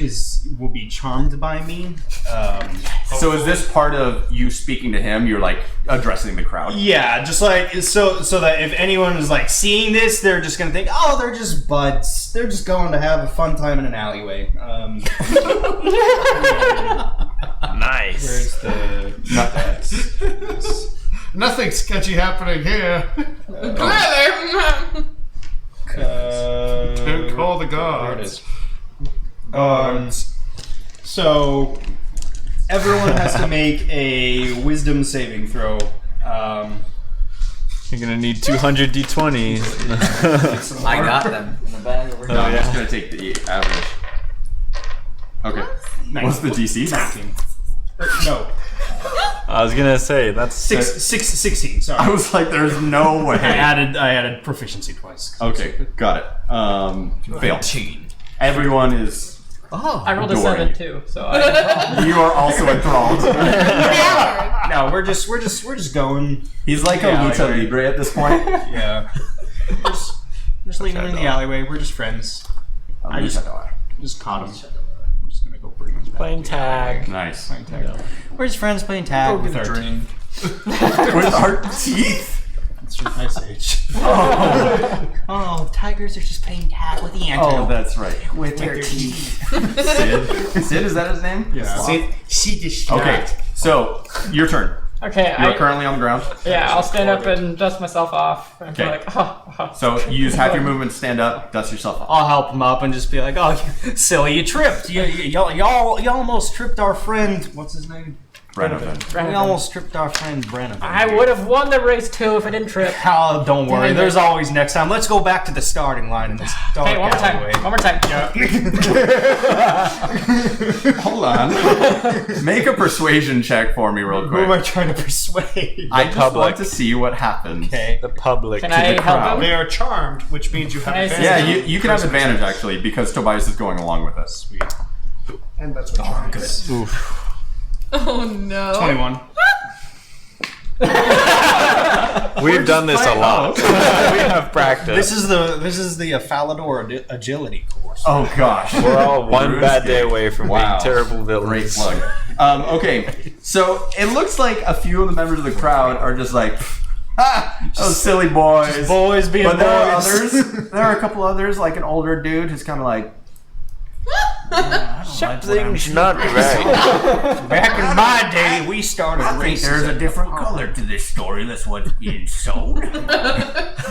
S7: will be charmed by me.
S1: So is this part of you speaking to him? You're like addressing the crowd.
S7: Yeah, just like so that if anyone is like seeing this, they're just gonna think, oh, they're just buds. They're just going to have a fun time in an alleyway.
S6: Nice.
S7: Where's the
S4: Nothing sketchy happening here.
S5: Clearly.
S4: Don't call the
S7: There it
S4: guards.
S7: is. So everyone has to make a wisdom saving throw.
S6: You're gonna need 200 d20s.
S3: I got them in the bag over here.
S1: No, I'm just gonna take the average. Okay. What's the DC?
S7: 19. No,
S6: I was gonna say that's
S7: 16. Sorry.
S1: I was like, there's no way.
S7: I added proficiency twice.
S1: Okay, got it. Fail. Everyone is.
S3: Oh.
S2: I rolled a
S1: Adoring
S2: 7
S1: you.
S2: too, so I
S1: You are also enthralled.
S7: No, we're just going.
S1: He's like a
S7: Yeah,
S1: lucha
S7: like-
S1: libre at this point.
S7: Yeah. just leaving him in the alleyway. We're just friends. I just caught him. I'm just gonna go bring him back.
S6: playing tag.
S1: Nice.
S7: Playing tag. We're just friends playing tag with our team.
S1: With our teeth.
S7: That's your ice age. Oh, tigers are just playing tag with the
S1: Oh,
S7: antelope.
S1: that's right. With their teeth. Sid. Sid, is that his name?
S7: Yeah.
S1: Okay, so your turn.
S2: okay.
S1: You're currently on the ground.
S2: I'll stand up and dust myself off. And be
S1: Okay.
S2: like, oh.
S1: So you use half your movement to stand up, dust yourself off.
S7: I'll help him up and just be like, "Oh, silly, you tripped. You almost tripped our friend. What's his name?
S1: Brenovan.
S7: We almost stripped our friend Brennan.
S2: I would have won the race too if I didn't trip.
S7: Oh, don't worry.
S2: Dang it.
S7: There's always next time. Let's go back to the starting line in this dark
S2: Hey, one more time.
S7: alleyway.
S2: One more time.
S1: Hold on. Make a persuasion check for me real
S7: Who am I
S1: quick.
S7: trying to persuade?
S1: I just
S6: public.
S1: want to see what happens.
S7: Okay.
S6: The public.
S2: Can I
S1: the
S2: help
S1: crowd.
S2: him?
S4: They are charmed, which means you have
S2: Can I
S4: advantage.
S1: Yeah,
S2: assist
S1: you can have advantage actually because Tobias is going along with us.
S7: Sweet.
S4: And that's what charmed is.
S5: Oh no.
S7: 21.
S6: We've done this a lot. we have practice.
S7: This is the Falador agility course.
S1: Oh gosh.
S6: We're all one
S1: Runescape.
S6: bad day away from
S1: Wow.
S6: being terrible villains.
S1: Great plug. Okay, so it looks like a few of the members of the crowd are just like, those silly boys.
S7: Boys being
S1: But there are
S7: boys.
S1: others. There are a couple others, like an older dude who's kind of like,
S6: Something's not right.
S7: Back in my day, we started races.
S1: different color to this story. That's what's being sold.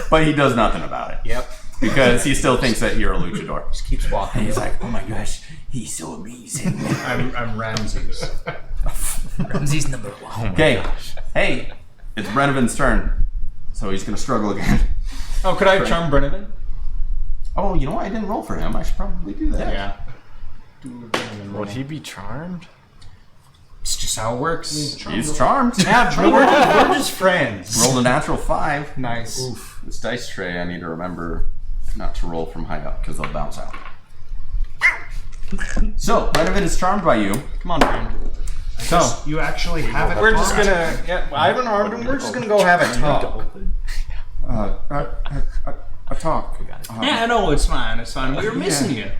S1: But he does nothing about it.
S7: Yep.
S1: Because he still thinks that you're a luchador.
S7: Just keeps walking.
S1: He's like, oh my gosh, he's so amazing.
S7: I'm Ramses.
S3: Ramses number 1.
S1: Okay, hey, it's Brenovan's turn. So he's going to struggle again.
S7: Oh, could I charm Brennan?
S1: Oh, you know what? I didn't roll for him. I should probably do that.
S7: Yeah.
S6: Would he be charmed?
S7: It's just how it works.
S1: He's charmed.
S7: Yeah, we're just friends.
S1: Rolled a natural 5.
S7: Nice.
S1: This dice tray, I need to remember not to roll from high up because they'll bounce out. So, Brenovan is charmed by you.
S7: Come on, friend.
S1: So,
S4: You actually have it.
S7: We're just
S4: marked.
S7: gonna. Yeah, I haven't harmed him. We're just gonna go have a talk.
S1: a talk.
S7: Yeah, no, it's fine. It's fine. We were missing you.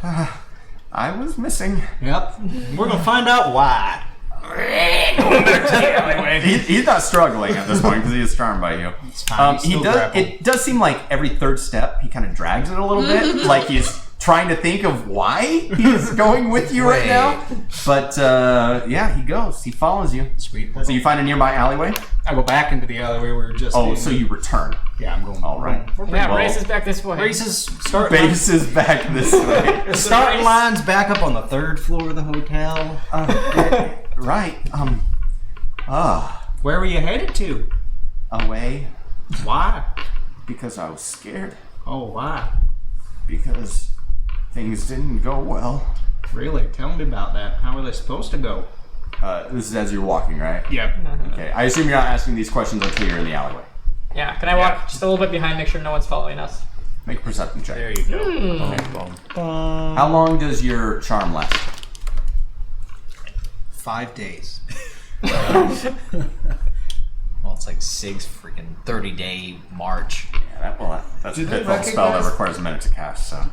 S1: I was missing.
S7: Yep. We're gonna find out why.
S1: He's not struggling at this point because he is charmed by you.
S7: fine. He's
S1: He
S7: still
S1: does.
S7: grappled.
S1: It does seem like every third step he kind of drags it a little bit, like he's trying to think of why he's going with you right now. But yeah, he goes. He follows you.
S7: Sweet.
S1: So you find a nearby alleyway.
S7: I go back into the alleyway we were just.
S1: Oh,
S7: in.
S1: so you return.
S7: Yeah, I'm going.
S1: All right.
S2: Yeah,
S1: Well,
S2: race is back this way.
S7: Races start.
S1: Base is back this way.
S7: Starting lines back up on the 3rd floor of the hotel.
S1: Right.
S7: Where were you headed to?
S1: Away
S7: Why?
S1: because I was scared
S7: Oh, why?
S1: because things didn't go well.
S7: Really? Tell me about that. How are they supposed to go?
S1: This is as you're walking, right?
S7: Yep.
S1: Okay. I assume you're not asking these questions until you're in the alleyway.
S2: Yeah, can I walk just a little bit behind, make sure no one's following us?
S1: Make a perception check.
S7: There you go.
S1: How long does your charm last?
S3: 5 days. Well, it's like 30-day march.
S1: Yeah, that's a
S4: they
S1: pitfall spell that
S4: recognize-
S1: requires a minute to cast. So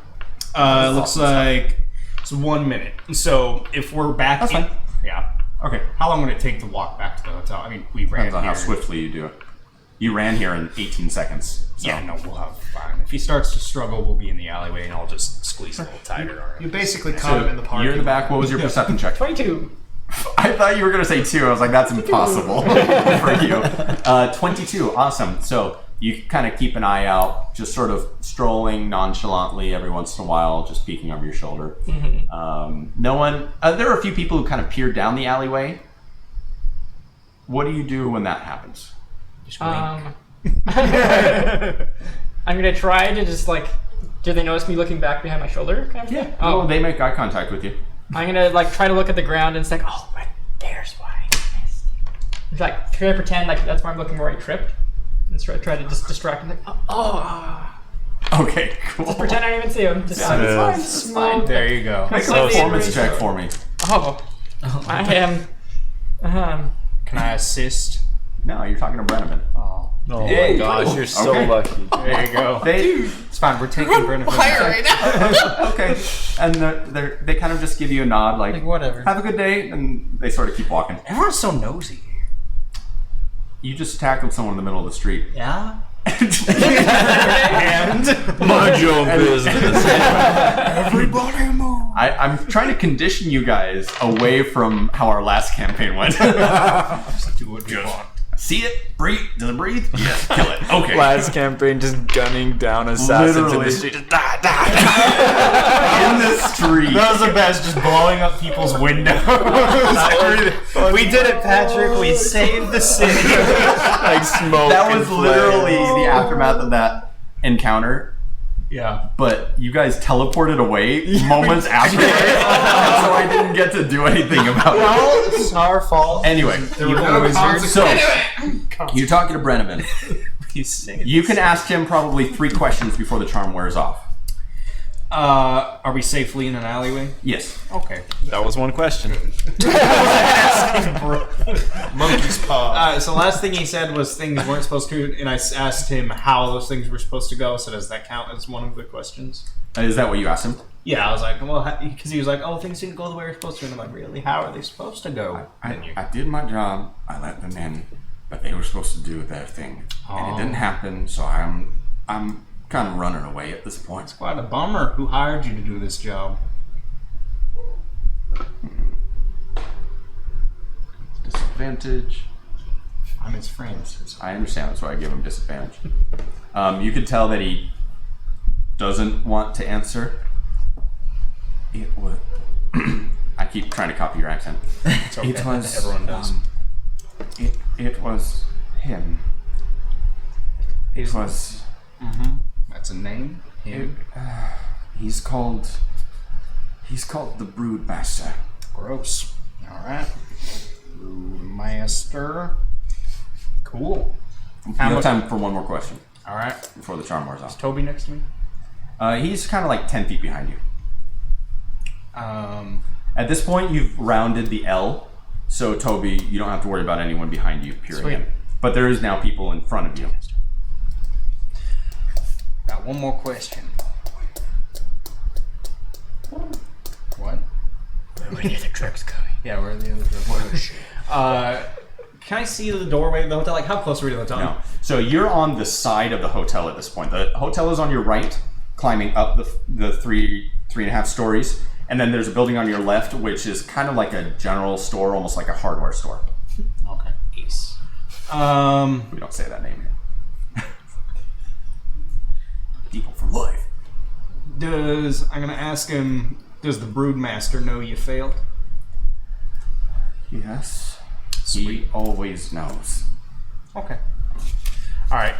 S7: It looks like it's 1 minute. So if we're back,
S1: That's fine.
S7: Yeah.
S1: okay.
S7: How long would it take to walk back to the hotel? I mean, we ran
S1: Depends on
S7: here.
S1: how swiftly you do it. You ran here in 18 seconds. So.
S7: Yeah, no, we'll have fine. If he starts to struggle, we'll be in the alleyway, and I'll just squeeze a little tighter. All
S4: You
S7: right.
S4: basically caught him in the park.
S1: You're in the back. What was your perception check?
S2: 22.
S1: I thought you were going to say 2. I was like, that's impossible for you. 22. Awesome. So you kind of keep an eye out, just sort of strolling nonchalantly every once in a while, just peeking over your shoulder. No one. There are a few people who kind of peer down the alleyway. What do you do when that happens?
S3: Just wink.
S2: I'm gonna try to just like, do they notice me looking back behind my shoulder? Kind of thing?
S1: Oh,
S2: Oh,
S1: they make eye contact with you.
S2: I'm gonna like try to look at the ground and it's like, oh, right there's why I missed. It's like try to pretend like that's where I'm looking where I tripped. And try to just distract him. Like,
S1: Okay, cool.
S2: pretend I don't even see him. Just
S1: That's
S2: it's fine.
S7: There you go.
S1: Make a
S2: Slightly
S1: performance
S2: raised
S1: check
S2: up.
S1: for me.
S2: Oh, I am.
S7: Can I assist?
S1: No, you're talking to Brenovan.
S7: Oh,
S6: Oh
S7: Hey.
S6: my gosh, you're so
S1: Okay.
S6: lucky.
S7: there you go. It's fine. We're taking Brennan.
S5: Fire right now.
S1: Okay, and they kind of just give you a nod, like,
S3: Whatever.
S1: have a good day, and they sort of keep walking.
S7: Everyone's so nosy.
S1: You just tackled someone in the middle of the street.
S3: Yeah?
S7: And
S6: Mind your own business.
S7: everybody move.
S1: I'm trying to condition you guys away from how our last campaign went.
S7: Just do what you want.
S1: See it? Breathe? Does it breathe? Yes. Kill it. Okay.
S6: Last campaign, just gunning down assassins in
S1: Literally.
S6: the street. Just die, die.
S1: In the street.
S7: That was the best, just blowing up people's windows. We did it, Patrick. We saved the city.
S6: Like smoke.
S1: That
S6: and
S1: was
S6: flames.
S1: literally the aftermath of that encounter.
S7: Yeah.
S1: But you guys teleported away moments after, and so I didn't get to do anything about it.
S7: Well, it's our fault.
S1: Anyway,
S7: Evil wizard.
S1: so you're talking to Brenneman. You can ask him probably 3 questions before the charm wears off.
S7: Are we safely in an alleyway?
S1: Yes.
S7: Okay.
S6: That was one question.
S4: Monkey's paw.
S7: So last thing he said was things weren't supposed to, and I asked him how those things were supposed to go. So does that count as one of the questions?
S1: Is that what you asked him?
S7: Yeah, I was like, well, because he was like, oh, things didn't go the way they're supposed to, and I'm like, really? How are they supposed to go?
S1: I did my job. I let them in, but they were supposed to do their thing, and it didn't happen. So I'm kind of running away at this point.
S7: Quite a bummer. Who hired you to do this job?
S1: Disadvantage.
S7: I'm his friend.
S1: I understand. That's why I give him disadvantage. You can tell that he doesn't want to answer. It was. I keep trying to copy your accent.
S7: It's okay.
S1: It was.
S7: Everyone does.
S1: It was him. It was.
S7: That's a name. Him.
S1: He's called the Broodmaster.
S7: Gross. All right. Master. Cool.
S1: You have time for one more question
S7: All right.
S1: before the charm wears off.
S7: Toby next to me.
S1: He's kind of like 10 feet behind you. At this point, you've rounded the L, so Toby, you don't have to worry about anyone behind you peering
S2: Sweet.
S1: in. But there is now people in front of you.
S7: Got one more question. What?
S2: Where are the other trucks going?
S7: Yeah, where are the other drugs? Can I see the doorway of the hotel? Like, how close are we to the hotel?
S1: No. So you're on the side of the hotel at this point. The hotel is on your right, climbing up the three and a half stories. And then there's a building on your left, which is kind of like a general store, almost like a hardware store.
S7: Okay.
S2: Ace.
S1: We don't say that name here. People for life.
S7: I'm gonna ask him, does the Broodmaster know you failed?
S1: Yes.
S7: Sweet.
S1: He always knows.
S7: Okay. Alright,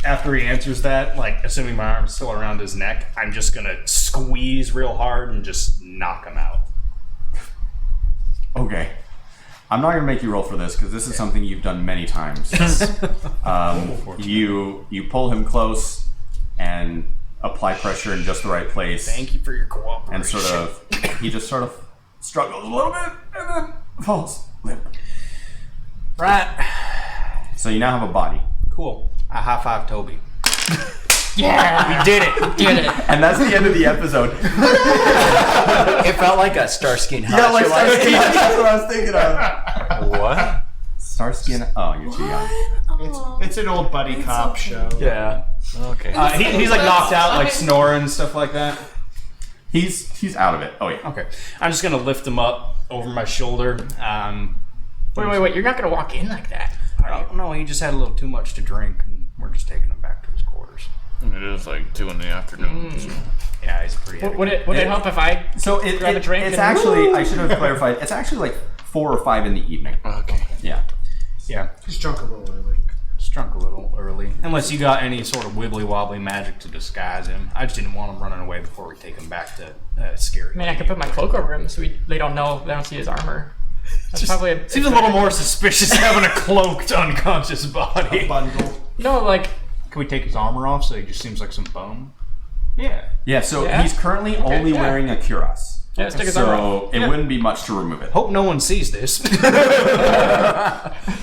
S7: after he answers that, like, assuming my arm's still around his neck, I'm just gonna squeeze real hard and just knock him out.
S1: Okay. I'm not gonna make you roll for this because this is something you've done many times. You pull him close and apply pressure in just the right place,
S7: Thank you for your cooperation.
S1: and he just sort of struggles a little bit and then falls limp.
S7: Right.
S1: So you now have a body,
S7: Cool. I high five Toby.
S2: Yeah,
S7: We did it.
S2: did it.
S1: and that's the end of the episode.
S3: It felt like a Starsky and Hutch.
S1: Yeah, like
S3: You're like-
S1: Starsky. That's what I was thinking of.
S6: What?
S1: Starsky and oh, you're too young.
S4: It's an old buddy cop
S5: okay.
S4: show.
S6: Yeah. Okay.
S7: He's like knocked out, like snoring and stuff like that.
S1: He's out of it. Oh yeah.
S7: Okay. I'm just gonna lift him up over my shoulder.
S2: Wait. You're not gonna walk in like that, are you?
S7: No, he just had a little too much to drink, and we're just taking him back to his quarters.
S6: It is like 2 in the afternoon. so-
S7: Yeah, he's pretty heavy.
S2: Would it help if I?
S1: So
S2: Grab a drink
S1: it's
S2: and-
S1: actually I should have clarified. It's actually like 4 or 5 in the evening.
S6: Okay.
S1: Yeah.
S7: Yeah,
S4: He's drunk a little early.
S7: just drunk a little early. Unless you got any sort of wibbly wobbly magic to disguise him. I just didn't want him running away before we take him back to scary.
S2: I mean, I could put my cloak over him so they don't know. They don't see his armor. That's probably
S7: Seems a little more suspicious having a cloaked, unconscious body.
S4: Bundle.
S2: No, like
S7: Can we take his armor off so he just seems like some bone? Yeah.
S1: Yeah. So
S2: Yeah?
S1: he's currently only
S2: yeah.
S1: wearing a cuirass.
S2: yeah, let's take his armor off.
S1: So it wouldn't be much to remove it.
S7: Hope no one sees this.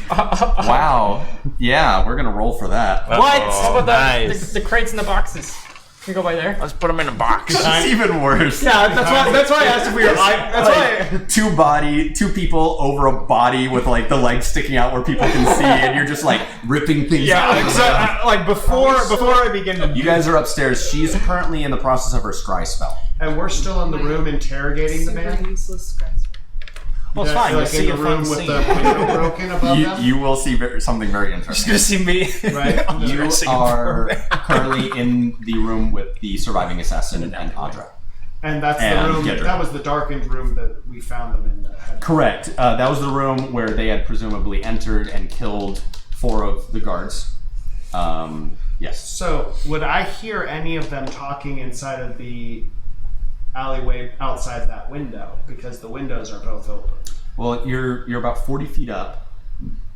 S1: Wow. Yeah, we're gonna roll for that.
S2: What?
S6: Oh,
S2: What
S6: nice.
S2: the crates and the boxes? Can we go by there?
S6: Let's put him in a box.
S1: It's even worse.
S7: Yeah, that's why I asked if we were. That's why.
S1: Two people over a body with like the legs sticking out where people can see, and you're just like ripping things out.
S7: Yeah, so, like before I begin to.
S1: You guys are upstairs. She's currently in the process of her scry spell.
S4: And we're still in the room interrogating the
S5: Super
S4: man.
S5: useless skyscraper.
S7: Well, it's fine.
S4: Like
S7: You'll see
S4: in
S7: a
S4: the
S7: fun
S4: room with
S7: scene.
S4: the window broken above them.
S1: You will see something very
S7: Just
S1: interesting.
S7: gonna see me.
S4: Right.
S7: I'm
S1: You
S7: dressing in
S1: are
S7: fur.
S1: currently in the room with the surviving assassin and Audra.
S4: And that's
S1: And
S4: the room.
S1: Gedra.
S4: That was the darkened room that we found them in. That had
S1: Correct. That was the room where they had presumably entered and killed 4 of the guards. Yes.
S4: So, would I hear any of them talking inside of the alleyway outside that window? Because the windows are both open.
S1: Well, you're about 40 feet up,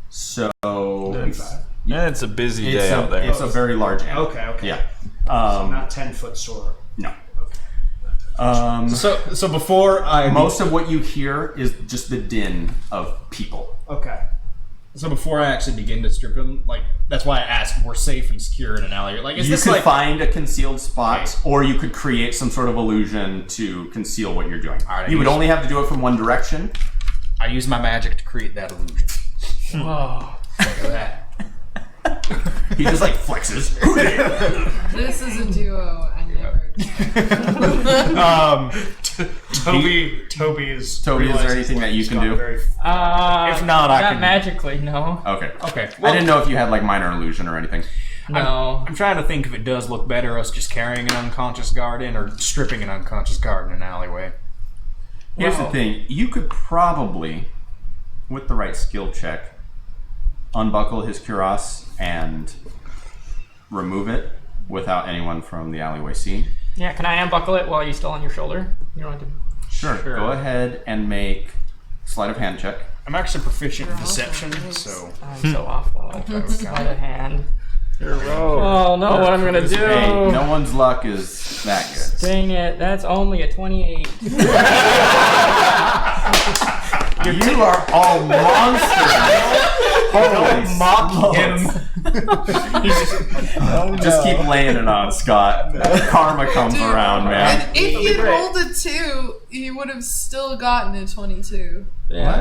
S1: so
S4: 35.
S6: Yeah, it's a busy day out there.
S1: It's a very large inn.
S4: Okay.
S1: Yeah.
S4: Not 10-foot store.
S1: No.
S4: Okay.
S7: So before I
S1: Most of what you hear is just the din of people.
S4: Okay.
S7: So before I actually begin to strip him, like that's why I asked, we're safe and secure in an alley. Like, is
S1: You
S7: this
S1: could
S7: like
S1: find a concealed spot,
S7: Okay.
S1: or you could create some sort of illusion to conceal what you're doing.
S7: Alright,
S1: You would only have to do it from one direction.
S7: I use my magic to create that illusion?
S2: Whoa.
S7: Look at that.
S1: He just like flexes.
S5: This is a duo I never
S4: Toby is.
S1: Toby, is there anything that you can do?
S7: If not, I can.
S2: magically, no.
S1: Okay.
S7: Okay.
S1: I didn't know if you had like minor illusion or anything.
S2: No.
S7: I'm trying to think if it does look better us just carrying an unconscious guard in or stripping an unconscious guard in an alleyway.
S1: Here's the thing: you could probably, with the right skill check, unbuckle his cuirass and remove it without anyone from the alleyway seeing.
S2: Yeah, can I unbuckle it while you're still on your shoulder? You don't have to.
S1: Sure. Go ahead and make sleight of hand check.
S7: I'm actually proficient in deception, so
S2: I'm so awful. I'll try to sleight of hand.
S6: You're a rogue.
S2: Oh no, what I'm gonna do?
S1: Hey, no one's luck is that good.
S2: Dang it, that's only a 28.
S1: You are all monsters. Holy
S7: mock him.
S1: Just keep laying it on, Scott. Karma comes
S5: Dude,
S1: around, man.
S5: And if you rolled a 2, you would have still gotten a 22.
S2: Yeah.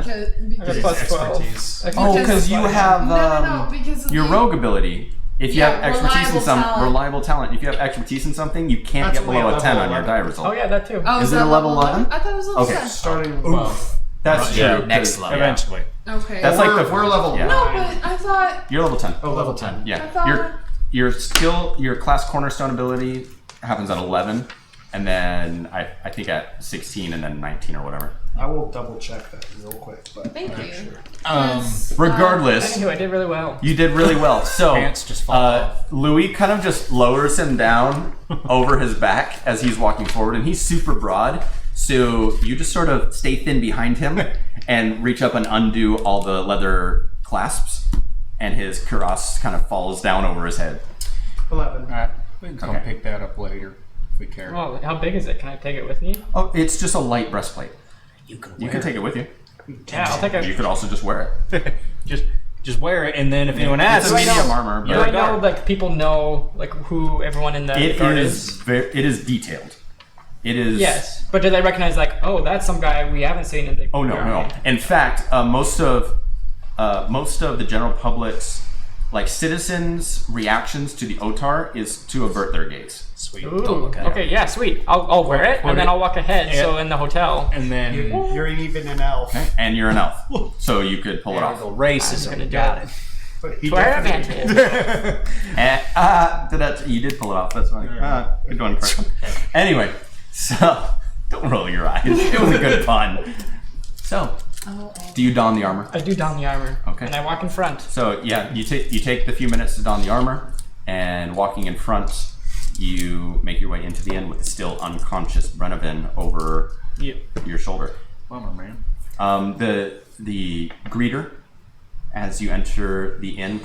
S5: Because,
S2: Plus 12.
S7: expertise.
S1: Oh, because you have
S5: no, because of
S1: your
S5: the-
S1: rogue ability. If you
S5: Yeah,
S1: have expertise in
S5: reliable
S1: some
S5: talent.
S1: reliable talent, if you have expertise in something, you can't
S4: That's
S1: get below
S4: only
S1: a 10 on
S4: level
S1: your
S4: 11.
S1: die result.
S2: Oh yeah, that too.
S5: Oh,
S1: Is it a level 11?
S5: I thought it was level
S1: Okay.
S5: 10.
S4: Starting above.
S1: That's true.
S6: Yeah,
S3: next
S1: 'cause-
S3: level.
S7: Eventually.
S5: Okay.
S1: That's like the
S4: We're level
S1: yeah.
S5: No, but I thought.
S1: You're level 10.
S4: Oh, level 10.
S1: Yeah.
S5: I thought-
S1: Your skill, your class cornerstone ability happens at 11, and then I think at 16, and then 19 or whatever.
S4: I will double check that real quick. But
S5: Thank
S4: I'm
S5: you.
S4: sure.
S5: Yes,
S1: Regardless,
S2: I did really well.
S1: you did really well. So,
S7: Pants just fall off.
S1: Louis kind of just lowers him down over his back as he's walking forward, and he's super broad. So you just sort of stay thin behind him and reach up and undo all the leather clasps, and his cuirass kind of falls down over his head.
S4: 11.
S7: Alright, we can come
S1: Okay.
S7: pick that up later if we care.
S2: Well, how big is it? Can I take it with me?
S1: Oh, it's just a light breastplate.
S3: You can
S1: You can take it with you.
S2: Yeah, I'll take
S1: You
S2: it.
S1: could also just wear it.
S7: just wear it, and then if anyone asks,
S1: It's a medium armor,
S2: Do
S1: but
S2: I know like people know like who everyone in the
S1: it
S2: guard
S1: is it is detailed. It is
S2: Yes, but do they recognize like, oh, that's some guy we haven't seen in the?
S1: Oh no, no. In fact, most of the general public's like citizens' reactions to the Otar is to avert their gaze.
S7: sweet.
S2: Ooh,
S3: look at
S2: okay, yeah, sweet. I'll wear it
S7: put
S2: and then
S7: it-
S2: I'll walk ahead.
S7: Yeah.
S2: So in the hotel,
S7: And then
S4: You're even an elf.
S1: And you're an elf, so you could pull it
S7: there we go,
S1: off.
S7: racism.
S2: gonna do
S7: Got
S2: it.
S7: it.
S4: But he
S2: swear
S4: definitely-
S2: advantage.
S1: And, you did pull it off. That's funny. Good one, Chris. Anyway, so don't roll your eyes. It was a good pun. So, do you don the armor?
S2: I do don the armor.
S1: Okay.
S2: And I walk in front.
S1: So yeah, you take the few minutes to don the armor, and walking in front, you make your way into the inn with the still unconscious Brennivan over
S7: Yep.
S1: your shoulder.
S7: Bummer, man.
S1: The greeter, as you enter the inn,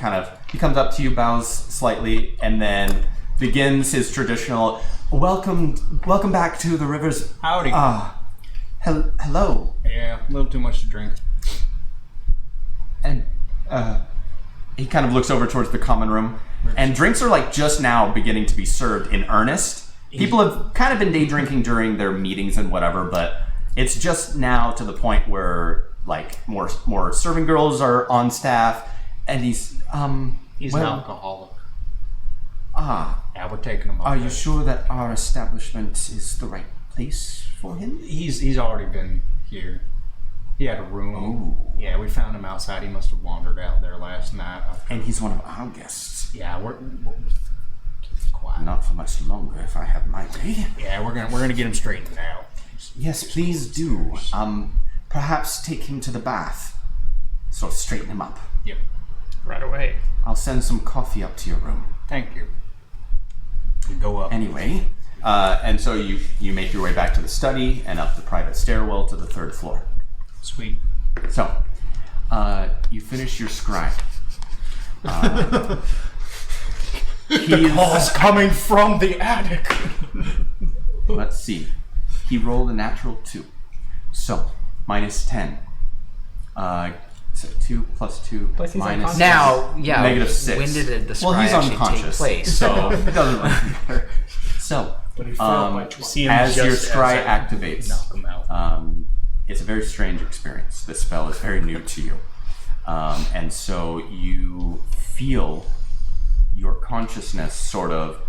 S1: he comes up to you, bows slightly, and then begins his traditional welcome back to the Rivers.
S7: Howdy.
S1: Hello.
S7: Yeah, a little too much to drink.
S1: And he kind of looks over towards the common room, and drinks are like just now beginning to be served in earnest. People have kind of been day drinking during their meetings and whatever, but it's just now to the point where like more serving girls are on staff, and he's an
S7: alcoholic. Yeah, we're taking him.
S1: Are you sure that our establishment is the right place for him?
S7: He's already been here. He had a room.
S1: Oh.
S7: Yeah, we found him outside. He must have wandered out there last night.
S1: And he's one of our guests.
S7: Yeah, we're keep it quiet.
S1: Not for much longer, if I have my way.
S7: Yeah, we're gonna get him straightened out.
S1: Yes, please do. Perhaps take him to the bath. Sort of straighten him up.
S7: Yep.
S2: Right away.
S1: I'll send some coffee up to your room.
S7: Thank you. We go up.
S1: Anyway, and so you make your way back to the study and up the private stairwell to the 3rd floor.
S7: Sweet.
S1: So, you finish your scribe.
S7: Call's coming from the attic.
S1: Let's see. He rolled a natural 2. So, minus 10. So 2 plus 2
S2: Plus he's
S1: minus
S2: unconscious.
S3: Now, yeah.
S1: negative 6.
S3: When did the
S1: Well,
S3: scry
S1: he's
S3: actually take
S1: unconscious,
S3: place?
S1: so it doesn't really matter. So,
S7: But he fell by 20. See him
S1: as your
S7: just
S1: scry
S7: as I
S1: activates,
S7: knock him out.
S1: it's a very strange experience. This spell is very new to you. And so you feel your consciousness sort of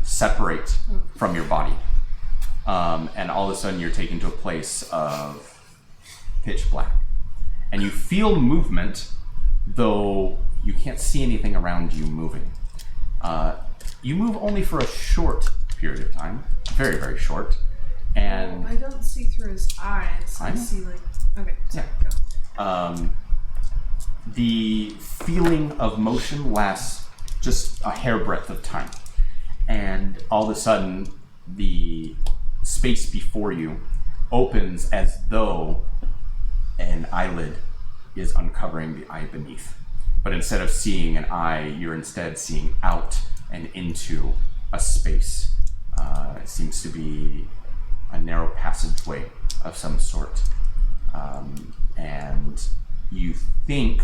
S1: separate from your body. And all of a sudden you're taken to a place of pitch black. And you feel movement, though you can't see anything around you moving. You move only for a short period of time, very, very short. And
S5: I don't see through his eyes. I
S1: know.
S5: see like. Okay, sorry, go.
S1: The feeling of motion lasts just a hairbreadth of time. And all of a sudden, the space before you opens as though an eyelid is uncovering the eye beneath. But instead of seeing an eye, you're instead seeing out and into a space. It seems to be a narrow passageway of some sort. And you think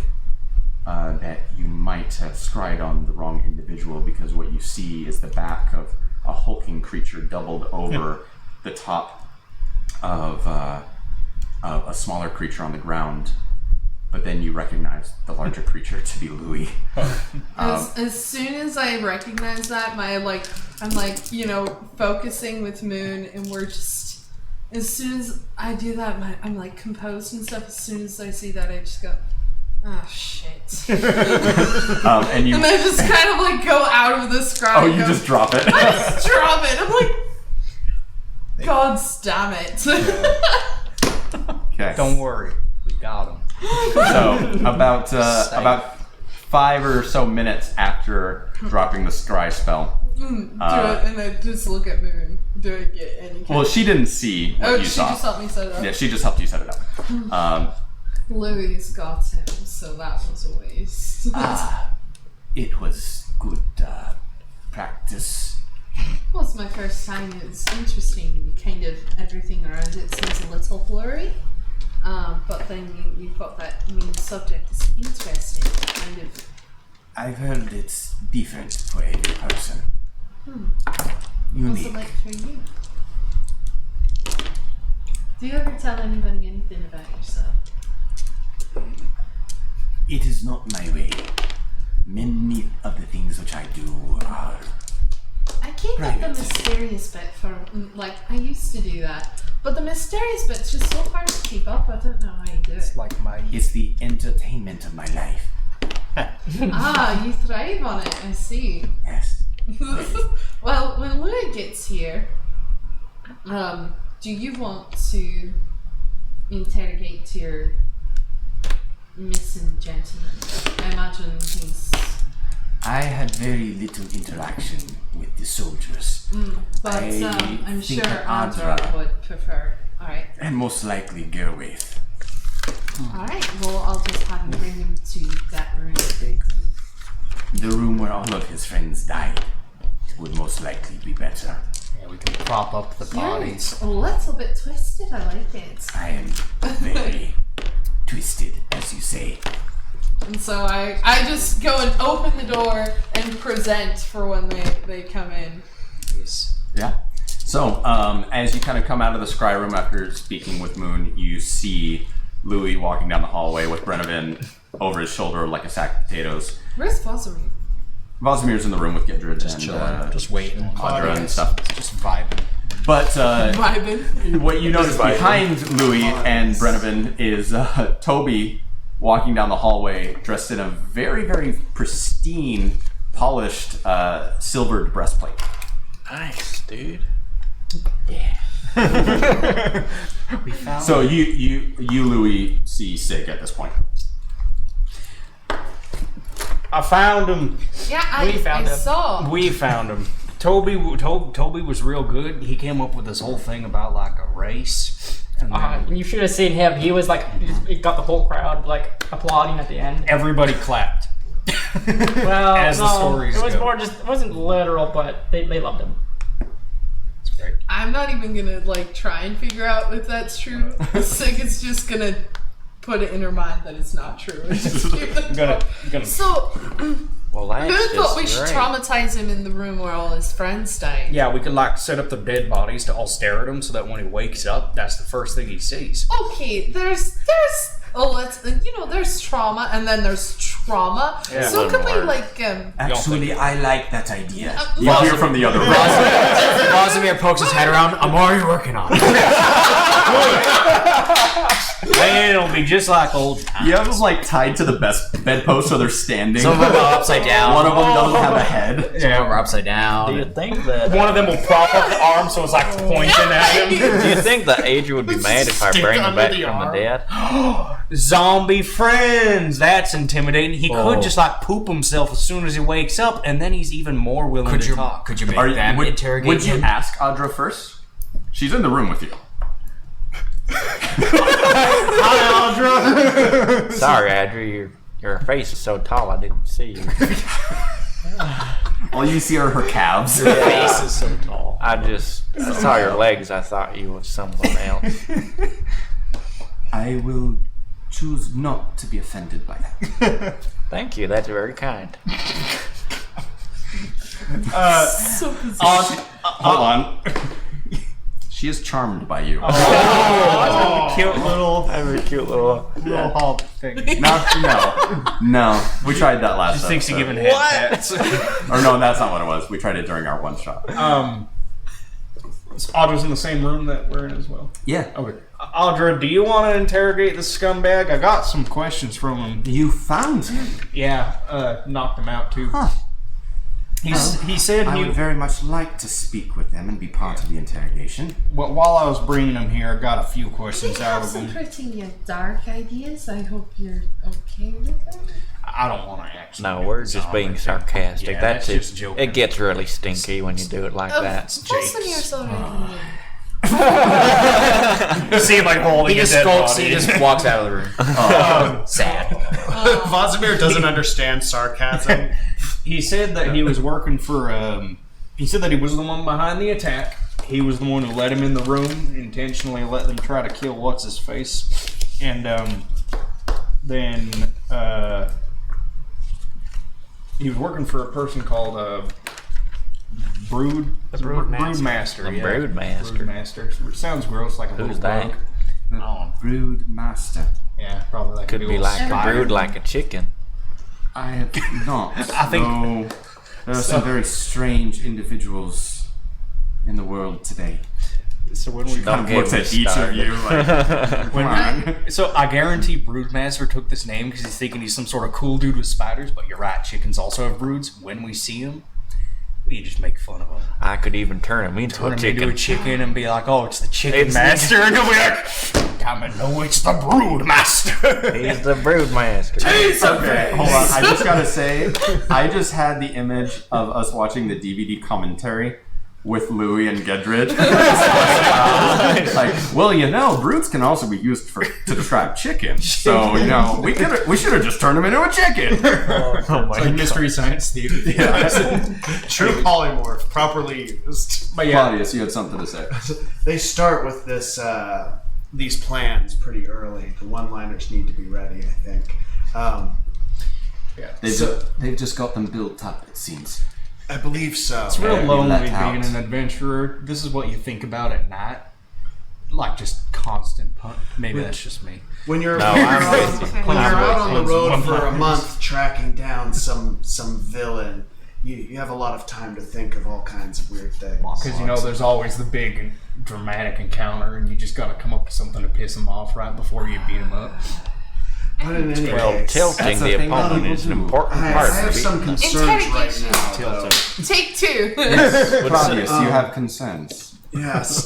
S1: that you might have scryed on the wrong individual, because what you see is the back of a hulking creature doubled over the top of a smaller creature on the ground. But then you recognize the larger creature to be Louis.
S5: As soon as I recognize that, I'm focusing with Moon, and we're just. As soon as I do that, I'm like composed and stuff. As soon as I see that, I just go, oh shit,
S1: And
S5: and I just kind of like go out of the scry.
S1: oh,
S5: and
S1: you
S5: go,
S1: just drop it.
S5: I just drop it. I'm like, God damn it.
S1: Okay.
S7: Don't worry, we got him.
S1: So about 5 or so minutes after dropping the scry spell.
S5: Do it, and I just look at Moon. Do I get any kind
S1: Well, she didn't see what
S5: Oh,
S1: you
S5: she
S1: saw.
S5: just helped me set it up.
S1: Yeah, she just helped you set it up.
S5: Louis got him, so that was a waste.
S1: It was good practice.
S5: Well, it's my first time. It's interesting to be kind of everything around it seems a little blurry. But then you've got that main subject. It's interesting, kind of.
S1: I've heard it's different for every person.
S5: What's
S1: Unique.
S5: it like for you? Do you ever tell anybody anything about yourself?
S1: It is not my way. Many of the things which I do are...
S5: I keep up the
S1: Private.
S5: mysterious bit for, I used to do that. But the mysterious bit's just so hard to keep up, I don't know how you do it.
S7: It's like my
S1: It's the entertainment of my life.
S5: You thrive on it, I see.
S1: Yes.
S5: Well, when Louis gets here, do you want to interrogate your missing gentleman? I imagine he's...
S1: I had very little interaction with the soldiers.
S5: But
S1: I
S5: I'm
S1: think
S5: sure
S1: that
S5: Andra
S1: Andra-
S5: would prefer. Alright.
S1: And most likely Gerwaith.
S5: Alright, well, I'll just have him bring him to that room.
S1: The room where all of his friends died would most likely be better.
S7: yeah, we can prop up the bodies.
S5: You're a little bit twisted, I like it.
S1: I am very twisted, as you say.
S5: And so I just go and open the door and present for when they come in.
S7: Yes.
S1: Yeah. So, as you kind of come out of the scry room after speaking with Moon, you see Louis walking down the hallway with Brenevin over his shoulder like a sack of potatoes.
S5: Where's Vosimir?
S1: Vosimir's in the room with Gidrid and
S7: Chilling, just waiting.
S1: Audra and stuff.
S7: Just vibing.
S1: But
S5: Vibing.
S1: what you notice behind Louis and Brennivan is Toby walking down the hallway dressed in a very, very pristine, polished, silvered breastplate.
S6: Nice, dude.
S7: We found
S1: So you Louis, see Sig at this point.
S7: I found him.
S5: Yeah,
S2: We found
S5: I
S2: him.
S5: saw.
S7: We found him. Toby was real good. He came up with this whole thing about like a race. And then
S2: You should have seen him. He was like, he got the whole crowd like applauding at the end.
S7: everybody clapped.
S2: Well,
S7: As the stories
S2: it was
S7: go.
S2: more just, it wasn't literal, but they loved him.
S7: It's great.
S5: I'm not even gonna like try and figure out if that's true. Sig is just gonna put it in her mind that it's not true. And just keep it
S7: Gonna
S5: So,
S6: Well, that's
S5: I thought we
S6: just
S5: should
S6: great.
S5: traumatize him in the room where all his friends died.
S7: yeah, we could like set up the dead bodies to all stare at him so that when he wakes up, that's the first thing he sees.
S5: Okay, there's there's trauma and then there's trauma.
S7: Yeah.
S5: So
S6: A
S5: can
S6: little
S5: we
S6: more.
S5: like
S1: Actually, I like that idea. You
S5: Well,
S1: hear from the other room.
S3: Vosimir pokes his head around. I'm already working on it.
S7: Man, it'll be just like old times.
S1: You have them like tied to the best bedpost so they're standing.
S3: Some of them are upside down.
S1: One of them doesn't have a head.
S3: Some of them are upside
S6: Do you
S3: down.
S6: think that?
S7: One of them will prop up the arm so it's like pointing at him.
S6: Do you think that Adrian would be mad if I
S7: Stick
S6: bring him
S7: under
S6: back
S7: the
S6: from the
S7: arm.
S6: dead?
S7: Zombie friends. That's intimidating. He
S3: Oh.
S7: could just like poop himself as soon as he wakes up, and then he's even more willing
S3: Could
S7: to
S3: you
S7: talk.
S3: could you make
S1: Are you-
S3: them interrogate
S1: would you
S3: him?
S1: ask Audra first? She's in the room with you.
S6: Sorry, Adrian, your face is so tall I didn't see you.
S1: All you see are her calves.
S6: Your face is so tall. I saw your legs. I thought you was someone else.
S1: I will choose not to be offended by that.
S6: Thank you. That's very kind.
S5: so bizarre.
S1: Hold on. She is charmed by you.
S7: Cute little
S6: Very cute little.
S7: hall thing.
S1: No. We tried that last
S7: She thinks you're
S1: episode.
S7: giving head pets.
S1: Or no, that's not what it was. We tried it during our one shot.
S7: Audra's in the same room that we're in as well.
S1: Yeah.
S7: Okay. Audra, do you want to interrogate this scumbag? I got some questions from him.
S1: You found him.
S7: Yeah, knocked him out too.
S1: Huh.
S7: He said
S1: I
S7: he.
S1: would very much like to speak with them and be part of the interrogation.
S7: Well, while I was bringing him here, I got a few questions
S5: We
S7: out
S5: have
S7: of
S5: some
S7: him.
S5: pretty dark ideas. I hope you're okay with them.
S7: I don't want to actually.
S6: No,
S7: do
S6: we're
S7: this
S6: just
S7: on
S6: being
S7: it.
S6: sarcastic.
S7: Yeah,
S6: that's
S7: just
S6: it.
S7: joking.
S6: It gets really stinky when you do it like that.
S5: Vozimir's already
S7: See him like holding
S3: He
S7: a
S3: just
S7: dead
S3: skulks.
S7: body.
S3: He just walks out of the room. Sad.
S4: Vosimir doesn't understand sarcasm.
S7: He said that he was working for. He said that he was the one behind the attack. He was the one who let him in the room, intentionally let them try to kill what's his face, and then he was working for a person called Brood. Broodmaster.
S6: The
S7: Yeah.
S6: Broodmaster.
S7: Broodmaster. Sounds gross, like a
S6: Who's
S7: little
S6: that?
S7: bug.
S1: Brood Master.
S7: Yeah, probably like
S6: Could
S7: a
S6: be
S7: little
S6: like a
S7: spider.
S6: brood, like a chicken.
S1: I have not.
S7: I think-
S1: No, there are some very strange individuals in the world today.
S7: So when we
S6: Don't get
S1: Looks
S6: me
S1: at each of
S6: started.
S1: you like, come on.
S7: So I guarantee Broodmaster took this name because he's thinking he's some sort of cool dude with spiders. But you're right, chickens also have broods. When we see him, we just make fun of him.
S6: I could even turn him into
S7: Turn
S6: a
S7: him
S6: chicken.
S7: into a chicken and be like, "Oh, it's the chicken
S6: It's the-
S7: master," and he'll be like, "Damn it, no, it's the Broodmaster."
S6: He's the Broodmaster.
S1: Okay, hold on. I just gotta say, I just had the image of us watching the DVD commentary with Louis and Gedrid. Like, well, you know, broods can also be used to describe chickens. So, you know, we should have just turned him into a chicken.
S6: Oh my
S7: Like Mystery Science Theater.
S4: True polymorph, properly used.
S7: But yeah,
S1: Claudius, you had something to say.
S4: They start with this these plans pretty early. The one-liners need to be ready, I think.
S1: They've just got them built up, it seems.
S4: I believe so.
S7: it's real
S1: Yeah, you
S7: lonely
S1: let
S7: being
S1: out.
S7: an adventurer. This is what you think about at night, like just constant pun. Maybe that's just me.
S4: When you're,
S6: No,
S4: when you're,
S6: I'm
S4: out,
S6: with you.
S4: when you're
S6: I'm
S4: out
S6: with
S4: on
S6: you.
S4: the road for a
S7: One-liners.
S4: month tracking down some villain, you have a lot of time to think of all kinds of weird things.
S7: Because, you know, there's always the big and dramatic encounter, and you just got to come up with something to piss them off right before you beat them up.
S4: But in any
S6: Well,
S4: case,
S6: tilting
S1: That's
S6: the
S1: a thing
S6: opponent
S1: people
S6: is an
S1: do.
S6: important
S4: I
S6: part
S4: have
S6: of
S4: some
S6: it.
S4: concerns right
S5: Interrogation.
S4: now. Though.
S5: Take two.
S1: Claudius, you have concerns.
S4: Yes.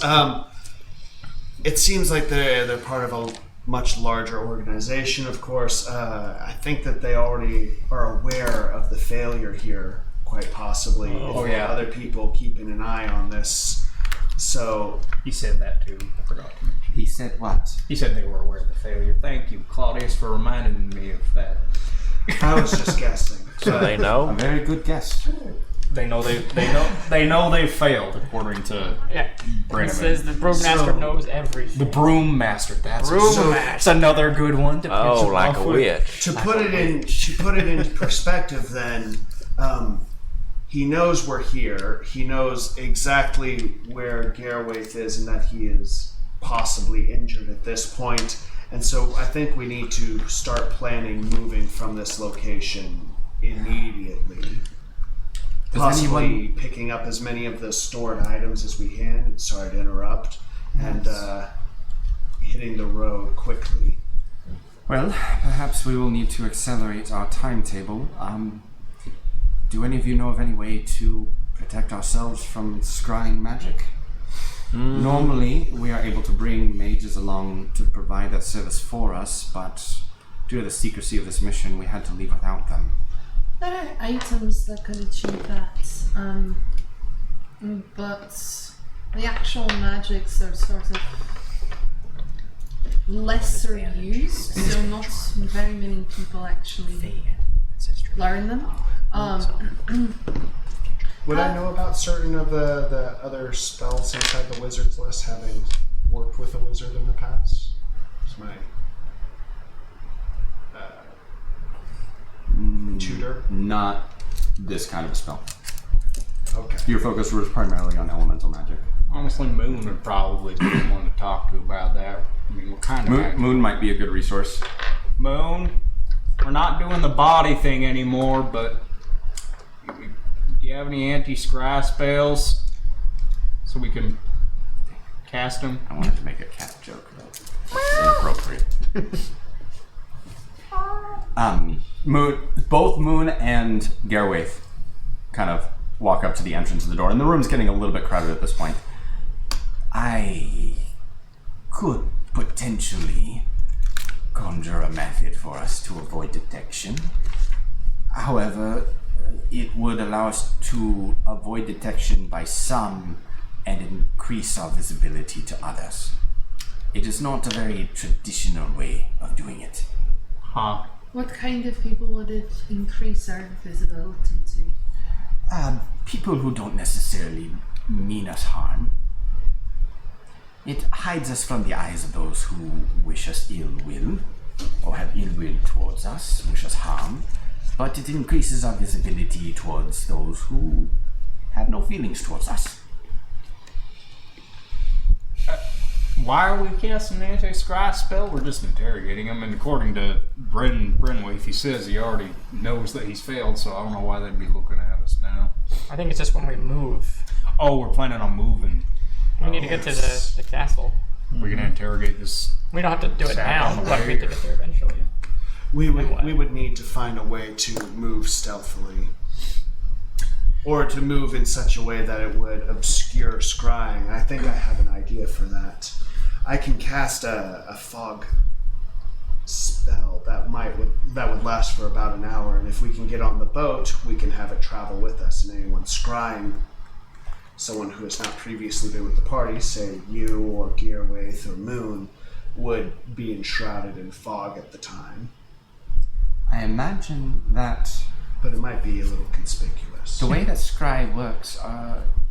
S4: It seems like they're part of a much larger organization, of course. I think that they already are aware of the failure here, quite possibly.
S7: Oh,
S4: If
S7: yeah.
S4: Other people keeping an eye on this. So,
S7: He said that too. I forgot to mention.
S1: He said what?
S7: He said they were aware of the failure. Thank you, Claudius, for reminding me of that.
S4: I was just guessing.
S6: So they
S1: A
S6: know.
S1: very good guess.
S7: They know they know they failed, according to
S2: Yeah. It
S7: Brenneman.
S2: says the Broommaster
S4: So-
S2: knows everything.
S7: The Broom Master. That's
S2: Broom
S7: It's another good one. To
S6: Oh,
S7: pitch
S6: like
S7: off
S6: a
S7: with.
S6: witch.
S4: To put it in perspective, then, he knows we're here. He knows exactly where Garwaith is and that he is possibly injured at this point. And so I think we need to start planning moving from this location immediately.
S1: Does
S4: Possibly
S1: anyone-
S4: picking up as many of the stored items as we can. Sorry to interrupt. And hitting the road quickly.
S1: Well, perhaps we will need to accelerate our timetable. Do any of you know of any way to protect ourselves from scrying magic? Normally, we are able to bring mages along to provide that service for us, but due to the secrecy of this mission, we had to leave without them.
S5: There are items that could achieve that, but the actual magics are sort of lesser used, so not very many people actually learn them.
S4: Would I know about certain of the other spells inside the wizard's list, having worked with a wizard in the past? It's my tutor.
S1: Not this kind of a spell.
S4: Okay.
S1: Your focus was primarily on elemental magic.
S7: Honestly, Moon would probably be the one to talk to about that. I mean, what kind of magic?
S1: Moon might be a good resource.
S7: Moon, we're not doing the body thing anymore, but do you have any anti-scry spells so we can cast them?
S1: I wanted to make a cat joke, but it's inappropriate. Both Moon and Garwaith kind of walk up to the entrance of the door, and the room's getting a little bit crowded at this point. I could potentially conjure a method for us to avoid detection. However, it would allow us to avoid detection by some and increase our visibility to others. It is not a very traditional way of doing it.
S7: Huh.
S5: What kind of people would it increase our visibility to?
S1: People who don't necessarily mean us harm. It hides us from the eyes of those who wish us ill will, or have ill will towards us, wish us harm, but it increases our visibility towards those who have no feelings towards us.
S7: Why are we casting an anti-scry spell? We're just interrogating him, and according to Brenwaith, he says he already knows that he's failed, so I don't know why they'd be looking at us now.
S2: I think it's just when we move.
S7: Oh, we're planning on moving.
S2: We need to get to the castle.
S7: We're gonna interrogate this.
S2: We don't have to do it
S7: Sat
S2: now,
S7: on the
S2: but
S7: way,
S2: we have to
S7: or-
S2: get there eventually.
S4: We would need to find a way to move stealthily. Or to move in such a way that it would obscure scrying. I think I have an idea for that. I can cast a fog spell that would last for about an hour, and if we can get on the boat, we can have it travel with us, and anyone scrying, someone who has not previously been with the party, say you or Gearwaith or Moon, would be enshrouded in fog at the time.
S1: I imagine that
S4: But it might be a little conspicuous.
S1: the way that scry works,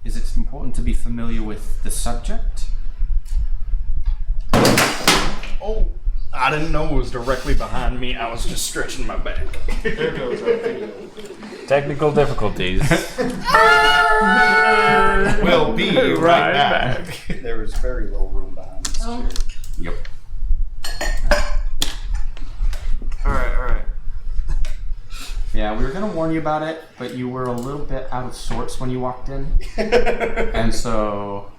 S1: is it important to be familiar with the subject?
S7: Oh, I didn't know it was directly behind me. I was just stretching my back.
S4: There goes our video.
S6: Technical difficulties.
S4: We'll be right back.
S7: There was very little room behind us.
S5: Oh,
S1: Yep.
S4: All right.
S1: Yeah, Yeah, we were gonna warn you about it, but you were a little bit out of sorts when you walked in, and so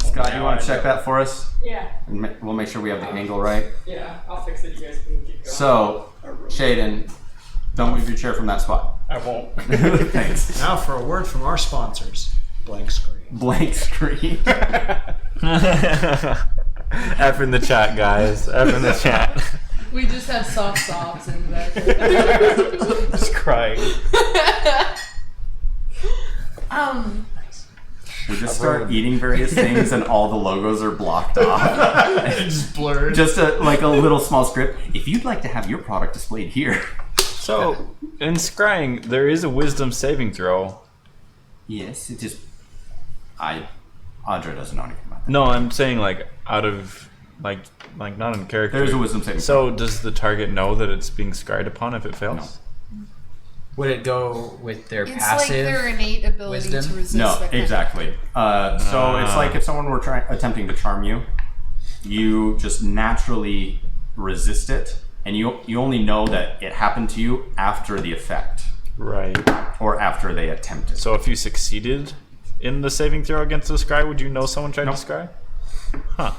S1: Scott, you want to check that for us?
S2: Yeah.
S1: And we'll make sure we have the angle right.
S2: Yeah, I'll fix it. You guys can keep going.
S1: So, Shaden, don't move your chair from that spot.
S7: I won't.
S1: Thanks.
S4: Now for a word from our sponsors. Blank screen.
S1: Blank screen.
S6: F in the chat, guys. F in the chat.
S5: We just have soft sobs in the back.
S7: Just crying.
S1: We just start eating various things, and all the logos are blocked off.
S4: Just blurred.
S1: Just a little small script. If you'd like to have your product displayed here.
S6: So, in scrying, there is a wisdom saving throw.
S1: Yes, it is. Audra doesn't know anything about that.
S6: No, I'm saying like out of like not in character.
S1: There's a wisdom saving.
S6: So does the target know that it's being scryed upon if it fails?
S3: Would it go with their
S5: It's
S3: passive?
S5: like their innate ability
S3: wisdom?
S5: to resist.
S1: No,
S5: that kind of-
S1: exactly. So it's like if someone were attempting to charm you, you just naturally resist it, and you only know that it happened to you after the effect,
S6: Right.
S1: or after they attempted.
S6: So if you succeeded in the saving throw against the scry, would you know someone tried
S1: Nope.
S6: to scry? Huh.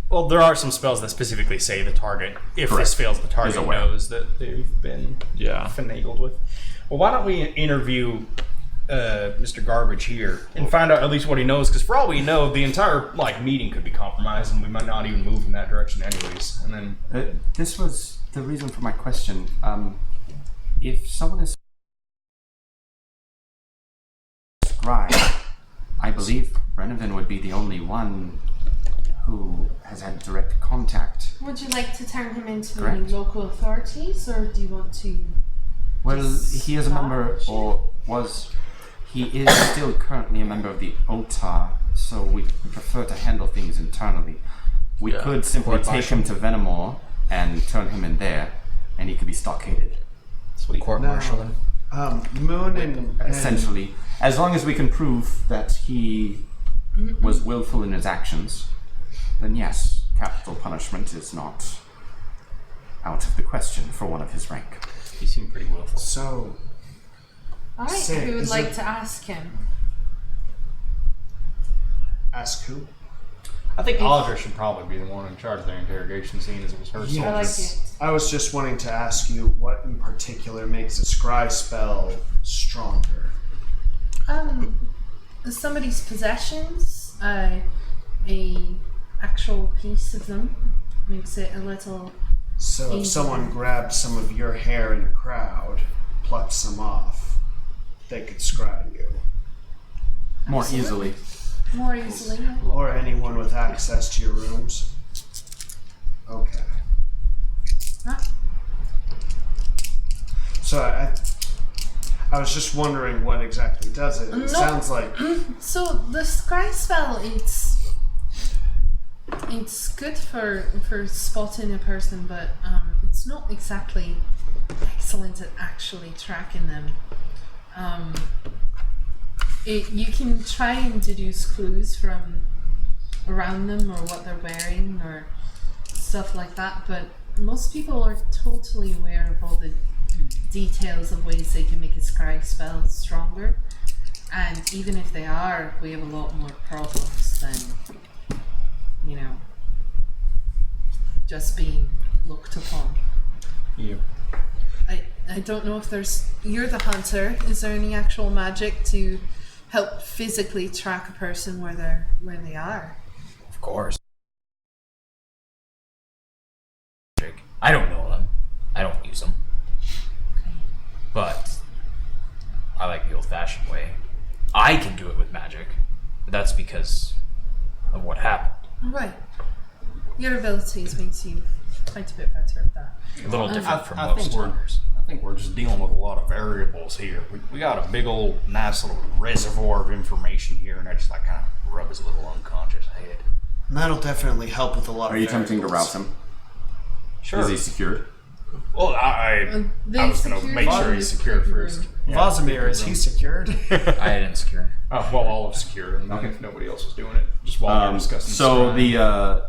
S7: Well, there are some spells that specifically say the target, if
S1: Correct.
S7: this fails, the target
S1: Is aware.
S7: knows that they've been
S6: Yeah.
S7: finagled with. Well, why don't we interview Mr. Garbage here and find out at least what he knows? Because for all we know, the entire meeting could be compromised, and we might not even move in that direction, anyways. And then
S1: This was the reason for my question. If someone is scry, I believe Brenovan would be the only one who has had direct contact.
S5: Would you like to turn him into
S1: Correct.
S5: local authorities, or do you want to?
S1: Well,
S5: Just
S1: he is a member,
S5: stop?
S1: or was. He is still currently a member of the OTA, so we prefer to handle things internally. We
S6: Yeah.
S1: could simply
S3: Court
S1: take him to Venomore and turn him in there, and he could be stockaded.
S3: Sweet. Court martial him.
S4: Moon and
S1: Essentially, as long as we can prove that he was willful in his actions, then yes, capital punishment is not out of the question for one of his rank.
S7: he seemed pretty willful.
S4: So,
S5: All right.
S4: Say,
S5: Who would
S4: is
S5: like
S4: it-
S5: to ask him?
S4: ask who?
S7: I think Audra should probably be the one in charge of the interrogation scene, as it was her
S4: Yeah.
S5: I like
S7: soldiers.
S5: it.
S4: I was just wanting to ask you what in particular makes a scry spell stronger.
S5: Somebody's possessions, a actual piece of them makes it a little.
S4: So if
S5: Easy.
S4: someone grabbed some of your hair in a crowd, plucked some off, they could scry you.
S1: More
S5: Absolutely.
S1: easily.
S5: More easily.
S4: Or anyone with access to your rooms. Okay.
S5: Huh?
S4: So I was just wondering what exactly does it. It
S5: No.
S4: sounds like
S5: So the scry spell, it's good for spotting a person, but it's not exactly excellent at actually tracking them. You can try and deduce clues from around them or what they're wearing or stuff like that, but most people are totally aware of all the details of ways they can make a scry spell stronger. And even if they are, we have a lot more problems than, just being looked upon.
S7: Yeah.
S5: I don't know if you're the hunter. Is there any actual magic to help physically track a person where they are?
S3: Of course. I don't know them. I don't use them. But I like the old-fashioned way. I can do it with magic, but that's because of what happened.
S5: Right. Your abilities makes you quite a bit better at that.
S3: A little different from
S7: I
S3: most hunters.
S7: think we're just dealing with a lot of variables here. We got a big old nice little reservoir of information here, and I just kind of rub his little unconscious head.
S4: that'll definitely help with a lot
S1: Are
S4: of
S1: you attempting to
S4: variables.
S1: rouse him?
S7: Sure.
S1: Is he secured?
S7: Well, I was going to make sure he's secure first.
S4: Vosimir, is he secured?
S3: I didn't secure him.
S7: Well, all of secure, and then if nobody else was doing it, just while we were discussing.
S1: So
S7: scrying.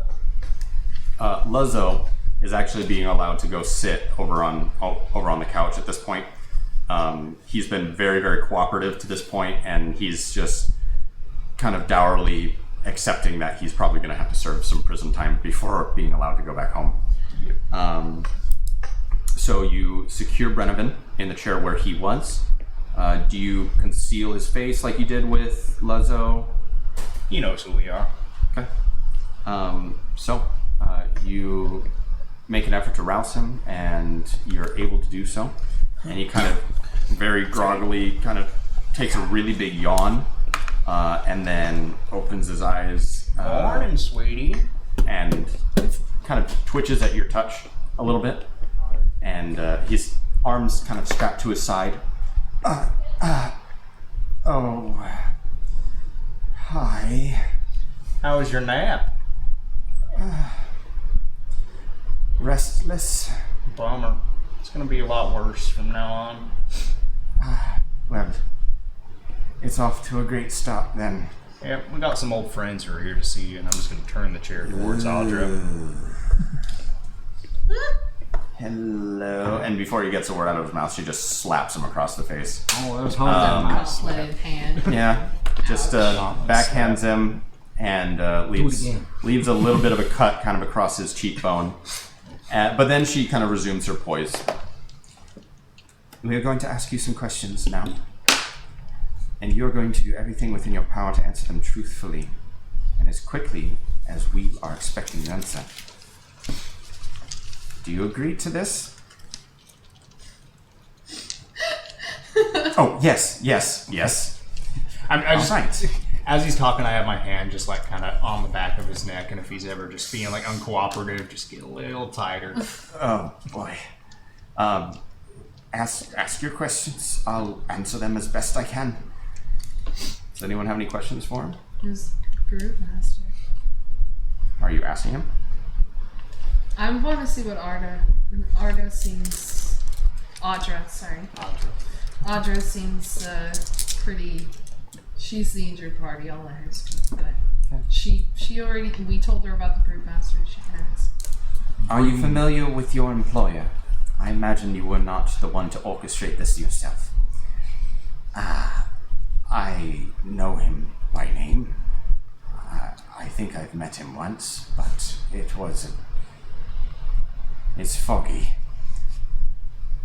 S1: the Luzzo is actually being allowed to go sit over on the couch at this point. He's been very, very cooperative to this point, and he's just kind of dourly accepting that he's probably going to have to serve some prison time before being allowed to go back home. So you secure Brenovan in the chair where he was. Do you conceal his face like you did with Lazo?
S7: He knows who we are.
S1: Okay. You make an effort to rouse him, and you're able to do so. And he kind of very groggily kind of takes a really big yawn, and then opens his eyes.
S7: Morning, sweetie.
S1: And kind of twitches at your touch a little bit. And his arms kind of strapped to his side. Oh. Hi.
S7: How was your nap?
S1: Restless.
S7: Bummer. It's gonna be a lot worse from now on.
S1: Well, it's off to a great start then.
S7: Yeah, we got some old friends who are here to see you, and I'm just gonna turn the chair towards Audra.
S1: Hello. And before he gets a word out of his mouth, she just slaps him across the face.
S7: Oh, that was
S5: Outlet hand.
S1: Yeah, just backhands him and leaves a little bit of a cut kind of across his cheekbone. But then she kind of resumes her poise. We are going to ask you some questions now. And you're going to do everything within your power to answer them truthfully and as quickly as we are expecting the answer. Do you agree to this? Oh, yes.
S7: I just,
S1: Right.
S7: as he's talking, I have my hand just like kind of on the back of his neck, and if he's ever just being like uncooperative, just get a little tighter.
S1: Oh, boy. Ask your questions. I'll answer them as best I can. Does anyone have any questions for him?
S5: Who's Group Master?
S1: Are you asking him?
S5: I want to see what Audra seems. Audra, sorry. Audra seems pretty. She's the injured party. I'll let her speak, but she already. We told her about the Brewmaster. She can ask.
S1: Are you familiar with your employer? I imagine you were not the one to orchestrate this yourself. I know him by name. I think I've met him once, but it's foggy.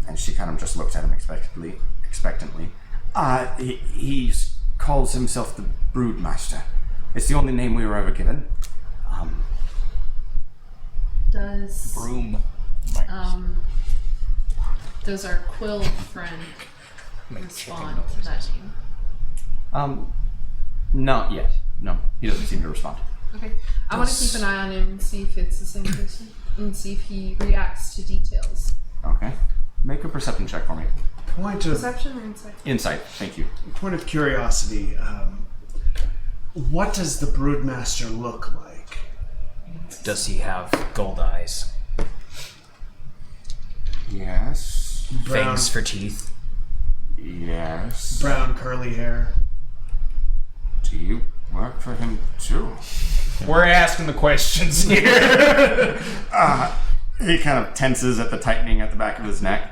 S1: And she kind of just looked at him expectantly. He calls himself the Broodmaster. It's the only name we were ever given.
S5: Does
S7: Broom.
S5: does our Quill friend respond to that name?
S1: Not yet. No, he doesn't seem to respond.
S5: Okay. I want to keep an eye on him and see if it's the same person and see if he reacts to details.
S1: Okay. Make a perception check for me.
S4: Point of
S5: Perception or insight?
S1: Insight. Thank you.
S4: point of curiosity. What does the Broodmaster look like?
S3: Does he have gold eyes?
S1: Yes.
S4: Brown,
S3: Fangs for teeth?
S1: Yes.
S4: brown curly hair.
S1: Do you work for him too?
S7: We're asking the questions here.
S1: He kind of tenses at the tightening at the back of his neck.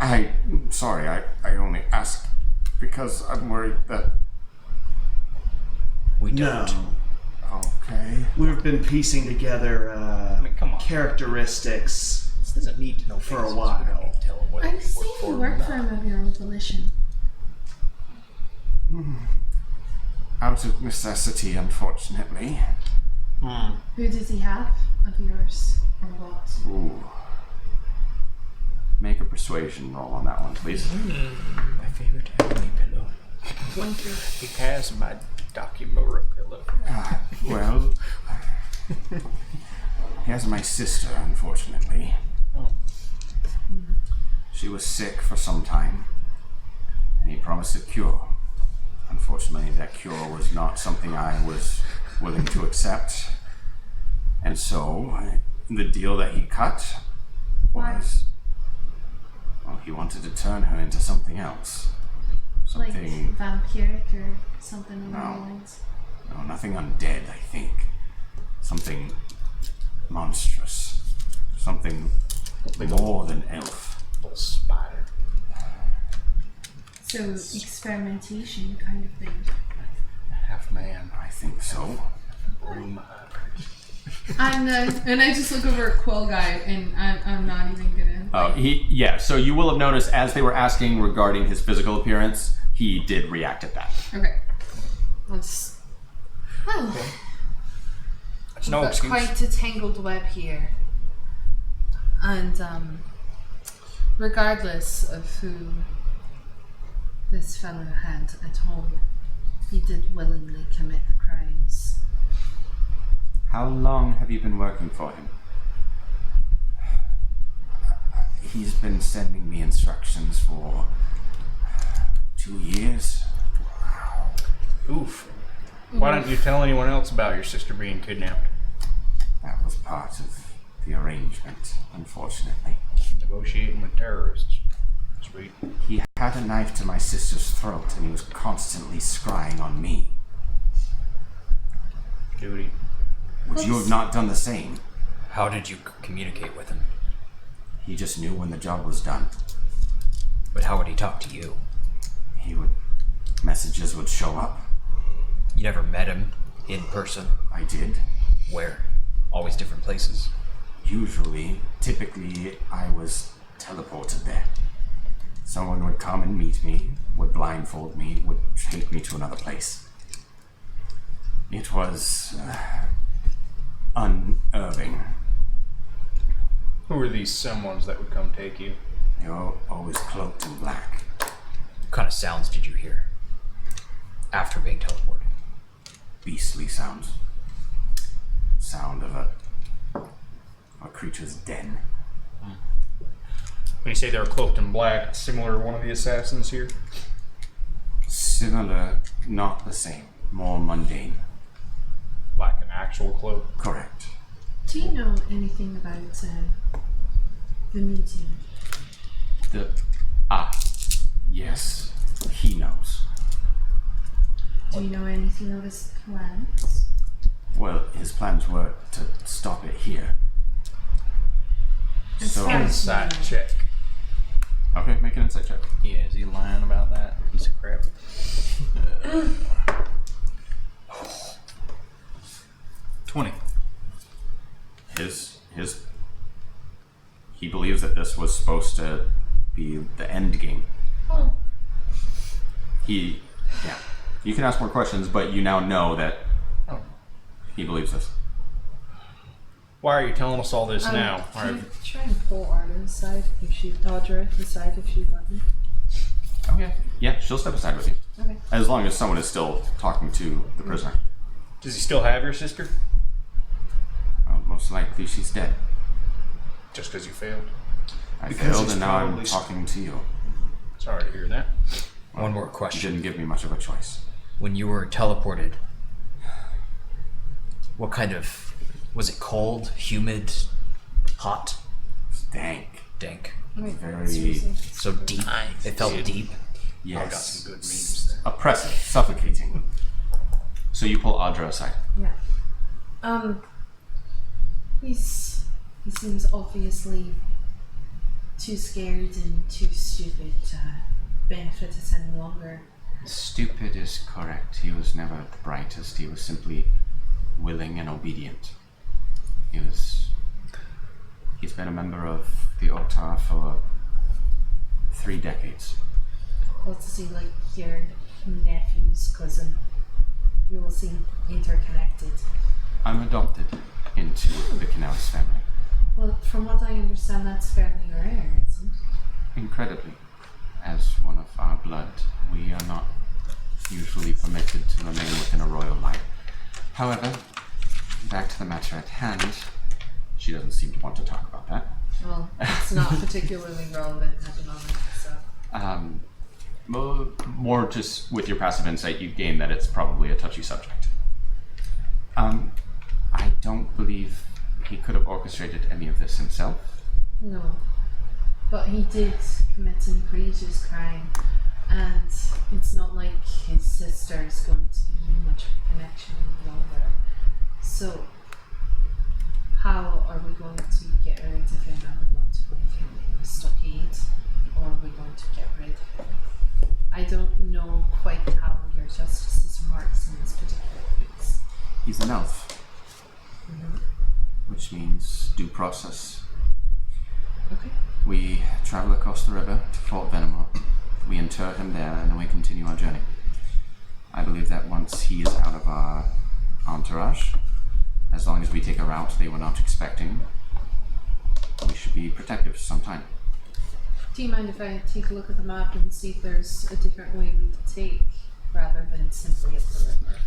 S1: I'm sorry, I only ask because I'm worried that...
S3: We
S4: No.
S3: don't.
S1: Okay.
S4: We've been piecing together
S7: come on.
S4: characteristics
S7: This doesn't need to know
S4: for a
S7: faces.
S4: while.
S7: We don't need to tell him what
S8: I'm
S7: we
S8: saying
S7: work for.
S8: you work for him of your own volition.
S1: Out of necessity, unfortunately.
S8: Who does he have of yours or what?
S1: Ooh. Make a persuasion roll on that one, please.
S7: My favorite anime pillow. He has my Dakimura pillow.
S1: Well, he has my sister, unfortunately.
S7: Oh.
S1: She was sick for some time, and he promised a cure. Unfortunately, that cure was not something I was willing to accept. And so, the deal that he cut was... Well, he wanted to turn her into something else. Something...
S8: Like vampiric or something along
S1: No.
S8: the lines?
S1: No, nothing undead, I think. Something monstrous. something more than elf.
S7: Little spider.
S8: So experimentation kind of thing.
S7: Half man.
S1: I think so.
S7: Room
S5: And I just look over at Quill Guy, and I'm not even gonna.
S1: So you will have noticed as they were asking regarding his physical appearance, he did react at that.
S5: Okay. Let's. Well,
S7: That's no
S8: But
S7: excuse.
S8: quite a tangled web here.
S5: and regardless of who this fellow had at home, he did willingly commit the crimes.
S1: How long have you been working for him? He's been sending me instructions for 2 years.
S7: Oof. Why don't you tell anyone else about your sister being kidnapped?
S1: That was part of the arrangement, unfortunately.
S7: Negotiating with terrorists. Sweet.
S1: He had a knife to my sister's throat and he was constantly scrying on me.
S7: Duty.
S1: Would you have not done the same?
S3: How did you communicate with him?
S1: He just knew when the job was done.
S3: But how would he talk to you?
S1: Messages would show up.
S3: You never met him in person?
S1: I did.
S3: Where? Always different places?
S1: Typically, I was teleported there. Someone would come and meet me, would blindfold me, would take me to another place. It was unnerving.
S7: Who are these someones that would come take you?
S1: They were always cloaked in black.
S3: What kind of sounds did you hear after being teleported?
S1: Beastly sounds. Sound of a creature's den.
S7: When you say they were cloaked in black, it's similar to one of the assassins here?
S1: Similar, not the same. More mundane.
S7: Like an actual cloak?
S1: Correct.
S8: Do you know anything about the meeting?
S1: Yes. He knows.
S8: Do you know anything of his plans?
S1: Well, his plans were to stop it here.
S8: As
S1: So-
S8: far as you
S7: Insight
S8: know.
S7: check.
S1: Okay, make an insight check.
S7: Yeah, is he lying about that? Piece of crap. 20.
S1: He believes that this was supposed to be the end game.
S8: Oh.
S1: You can ask more questions, but you now know that he believes this.
S7: Why are you telling us all this now?
S8: Can you try and pull Audra aside if she let me?
S1: Okay. Yeah, she'll step aside with you.
S8: Okay.
S1: As long as someone is still talking to the prisoner.
S7: Does he still have your sister?
S1: Well, most likely she's dead.
S7: Just because you failed?
S1: I
S4: Because
S1: failed
S4: he's
S1: and now I'm
S4: probably
S1: talking to you.
S7: Sorry to hear that.
S3: One more
S1: You
S3: question.
S1: didn't give me much of a choice.
S3: When you were teleported, what kind of... Was it cold, humid, hot,
S1: Dank.
S3: dank?
S1: Very,
S3: So deep? It felt deep?
S1: yes.
S7: Got some good memes there.
S1: Oppressive, suffocating. So you pull Audra aside.
S8: Yeah. He seems obviously too scared and too stupid to benefit us any longer.
S1: Stupid is correct. He was never the brightest. He was simply willing and obedient. He's been a member of the Otar for 3 decades.
S8: What does he like your nephew's cousin? You all seem interconnected.
S1: I'm adopted into the Canales family.
S8: Well, from what I understand, that's fairly rare, isn't it?
S1: Incredibly. As one of our blood, we are not usually permitted to remain within a royal line. However, back to the matter at hand. She doesn't seem to want to talk about that.
S5: Well, it's not particularly relevant at the moment, so.
S1: More just with your passive insight, you gain that it's probably a touchy subject. I don't believe he could have orchestrated any of this himself.
S8: No. But he did commit an egregious crime, and it's not like his sister is going to be much of a connection any longer. So, how are we going to get her into
S1: He's an elf, which means due process.
S5: Okay.
S1: We travel across the river to Fort Venimore. We inter him there, and then we continue our journey. I believe that once he is out of our entourage, as long as we take a route they were not expecting, we should be protected for some time.
S8: Do you mind if I take a look at the map and see if there's a different way we could take rather than simply up the river?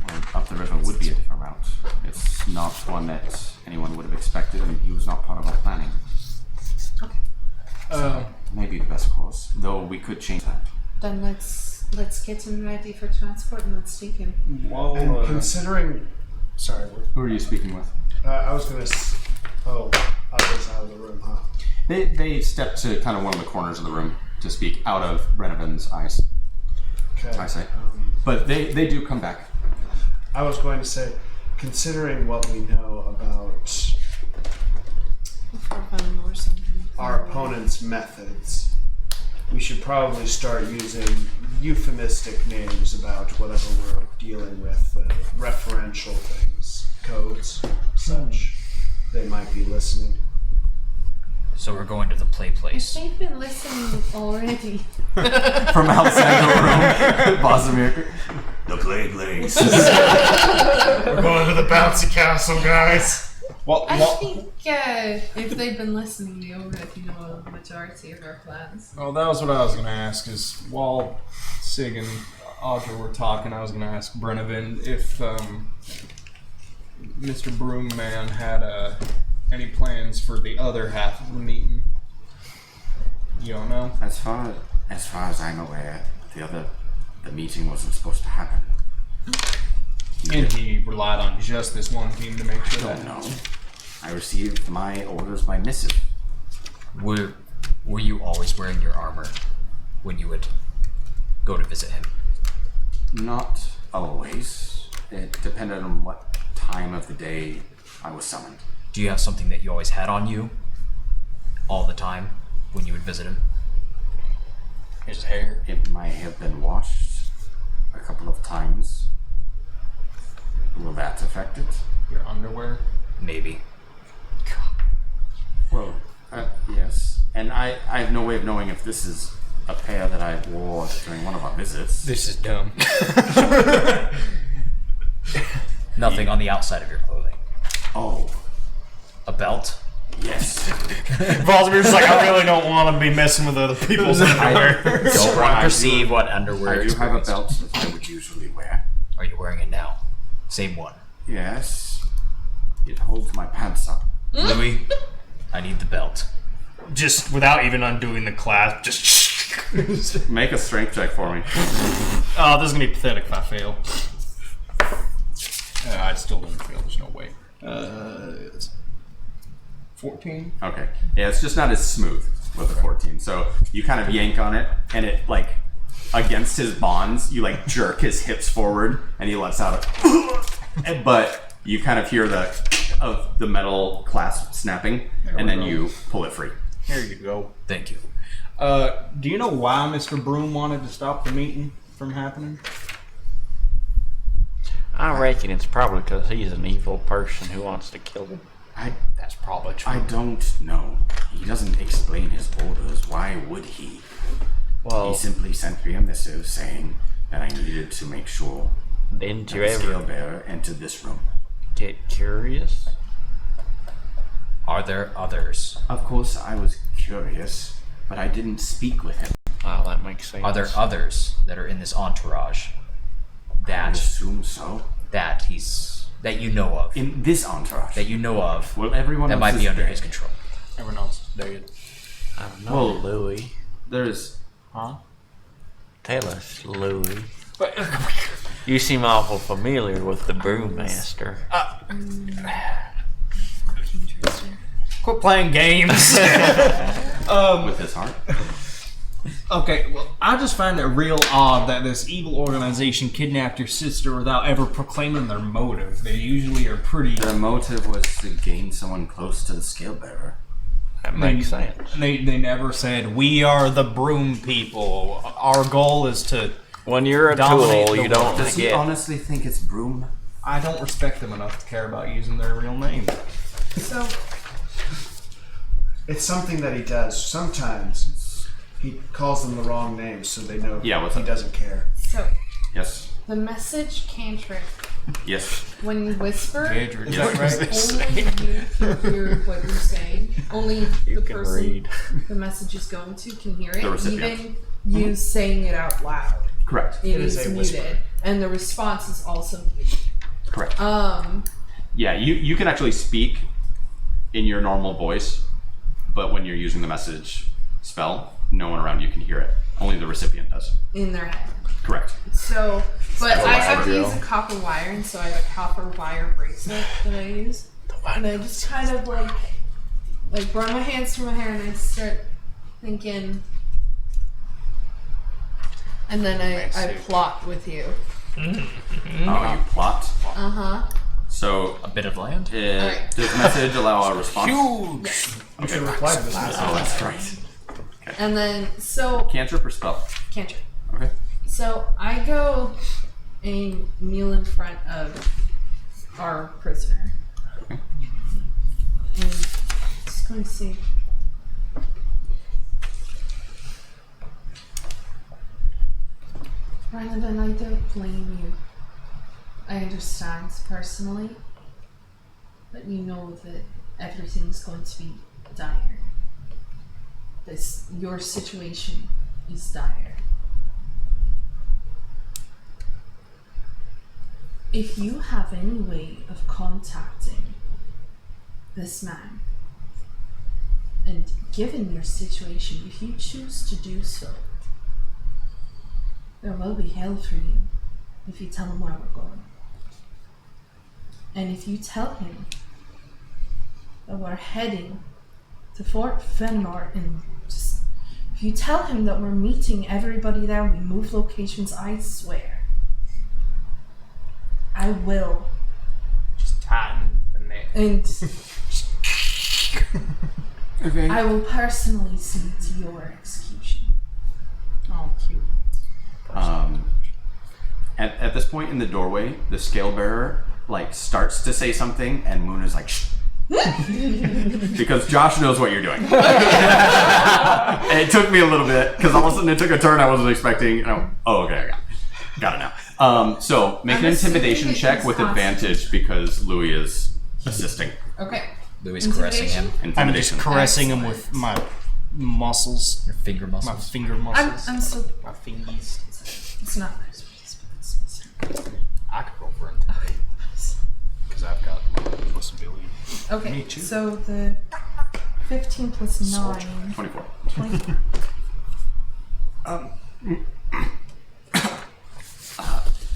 S1: Well, up the river would be a different route. It's not one that anyone would have expected, and he was not part of our planning.
S5: Okay.
S1: Maybe the best course, though we could change that.
S8: Then let's get him ready for transport and let's take him.
S7: Well,
S4: And considering, sorry,
S1: Who are you speaking with?
S4: I was gonna. Oh, I was out of the room, huh?
S1: They stepped to kind of one of the corners of the room to speak out of Brenovan's eyes.
S4: Okay.
S1: I say. But they do come back.
S4: I was going to say, considering what we know about
S8: Or something.
S4: our opponent's methods, we should probably start using euphemistic names about whatever we're dealing with, referential things, codes, such. They might be listening.
S3: So we're going to the play place.
S8: They've been listening already.
S1: From outside the room, Bosomir. The play place.
S4: We're going to the bouncy castle, guys.
S7: well,
S5: I
S7: well,
S5: think if they've been listening, they already know a majority of our plans.
S7: well, that was what I was going to ask. Is while Sig and Audra were talking, I was going to ask Brenovan if Mr. Broomman had any plans for the other half of the meeting. You don't know?
S1: As far as I'm aware, the meeting wasn't supposed to happen.
S7: And he relied on just this one team to make sure
S1: I
S7: that.
S1: don't know. I received my orders by missive.
S3: Were you always wearing your armor when you would go to visit him?
S1: Not always. It depended on what time of the day I was summoned.
S3: Do you have something that you always had on you all the time when you would visit him?
S7: His hair.
S1: It might have been washed a couple of times. Will that affect it?
S7: Your underwear.
S3: Maybe.
S1: Well, yes. And I have no way of knowing if this is a pair that I wore during one of our visits.
S7: This is dumb.
S3: Nothing on the outside of your clothing.
S1: Oh,
S3: A belt?
S1: yes.
S7: Voldemort's like, I really don't want to be messing with other people's underwear.
S3: Don't want to perceive what underwear
S1: I do
S3: is.
S1: have a belt that I would usually wear.
S3: Are you wearing it now? Same one.
S1: Yes. It holds my pants up.
S3: Louis, I need the belt.
S7: Just without even undoing the clasp, just.
S1: Make a strength check for me.
S7: Oh, this is gonna be pathetic if I fail. I still didn't fail. There's no way. 14.
S1: Okay. Yeah, it's just not as smooth with a 14. So you kind of yank on it, and it, like, against his bonds, you, like, jerk his hips forward, and he lets out a... But you kind of hear the metal clasp snapping, and then you pull it free.
S7: Here you go.
S3: Thank you.
S7: Do you know why Mr. Broom wanted to stop the meeting from happening?
S9: I reckon it's probably because he's an evil person who wants to kill him.
S7: That's probably true.
S1: I don't know. He doesn't explain his orders. Why would he?
S9: Well,
S1: He simply sent me a missive saying that I needed to make sure
S9: didn't
S1: that
S9: you
S1: the scale
S9: ever
S1: bearer entered this room.
S9: get curious?
S3: Are there others?
S1: Of course, I was curious, but I didn't speak with him.
S9: Wow, that makes sense.
S3: Are there others that are in this entourage
S1: I
S3: that
S1: assume so.
S3: that you know of?
S1: In this entourage.
S3: That you know of
S1: Well, everyone
S3: that
S1: else
S3: might
S1: is
S3: be under
S1: dead.
S3: his control?
S7: Everyone else is dead.
S9: I don't know,
S1: Well,
S9: Louis.
S1: There's...
S9: Huh? Tell us, Louis. You seem awful familiar with the Brewmaster.
S7: Quit playing games.
S1: with his heart.
S7: Okay, well, I just find it real odd that this evil organization kidnapped your sister without ever proclaiming their motive. They usually are pretty.
S1: Their motive was to gain someone close to the scale bearer.
S9: That makes sense.
S7: They never said, we are the broom people. Our goal is to
S6: When you're a
S7: Dominate
S6: tool,
S7: the
S6: you don't
S7: world.
S1: Does he
S6: get.
S1: honestly think it's Broom?
S7: I don't respect them enough to care about using their real name.
S5: So
S4: It's something that he does. Sometimes he calls them the wrong names so they know
S1: Yeah, what's
S4: he
S1: up?
S4: doesn't care.
S1: Yes.
S5: the message cantrip.
S1: Yes.
S5: When you whisper,
S7: Gadrid,
S1: Yes.
S5: only you can hear what you're saying. Only the
S6: can
S5: person
S6: read.
S5: the message is going to can hear it.
S1: The recipient.
S5: Even you saying it out loud.
S1: Correct.
S5: It
S4: is
S5: is
S4: a
S5: muted.
S4: whisper.
S5: And the response is also muted.
S1: Correct.
S5: Yeah,
S1: you can actually speak in your normal voice, but when you're using the message spell, no one around you can hear it. Only the recipient does.
S5: in their head.
S1: Correct.
S5: So, but I have to
S6: drill.
S5: use a copper wire, and so I have a copper wire bracelet that I use. And I just kind of like run my hands through my hair, and I start thinking, and then I plot with you.
S1: Oh, you plot.
S5: Uh huh.
S1: So,
S3: A bit of land.
S5: Alright.
S1: does message allow a response?
S4: You should reply to this
S1: Oh,
S4: message.
S1: that's right.
S5: And then so
S1: Cantrip or spell?
S5: cantrip.
S1: Okay.
S5: So I go and kneel in front of our prisoner.
S1: Okay.
S5: And just going to say, Brandon, I don't blame you. I understand personally, but you know that everything's going to be dire. Your situation is dire. If you have any way of contacting this man, and given your situation, if you choose to do so, there will be hell for you if you tell him where we're going. And if you tell him that we're heading to Fort Fenmore, and just if you tell him that we're meeting everybody there, we move locations, I swear, I will.
S7: Just tighten the neck.
S5: And
S1: Okay.
S5: I will personally see to your execution.
S2: Oh, cute.
S1: At this point in the doorway, the scale bearer starts to say something, and Moon is like, shh. Because Josh knows what you're doing. And it took me a little bit because all of a sudden it took a turn I wasn't expecting. And okay, I got it now. So make
S5: I'm
S1: an intimidation
S5: assuming
S1: check
S5: it's
S1: with
S5: possible.
S1: advantage because Louis is assisting.
S5: Okay.
S3: Louis caressing him.
S1: Intimidation.
S7: I'm just caressing him with my muscles,
S3: Your finger
S7: my
S3: muscles.
S7: finger muscles,
S5: I'm so.
S7: my fingies.
S5: It's not nice, please.
S7: I could roll for intimidate because I've got my possibility.
S5: Okay,
S7: Me too.
S5: so the 15 plus 9.
S1: 24.
S5: 24.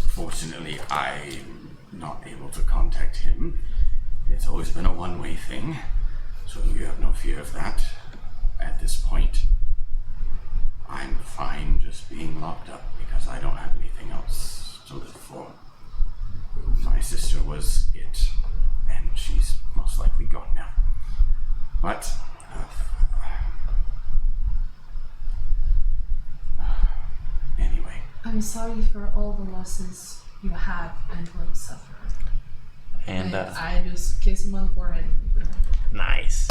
S1: Fortunately, I'm not able to contact him. It's always been a one-way thing, so you have no fear of that. At this point, I'm fine just being locked up because I don't have anything else to live for. My sister was it, and she's most likely gone now. But, anyway.
S5: I'm sorry for all the losses you have and will suffer.
S9: And
S5: I just kiss him on the forehead and leave it.
S9: nice.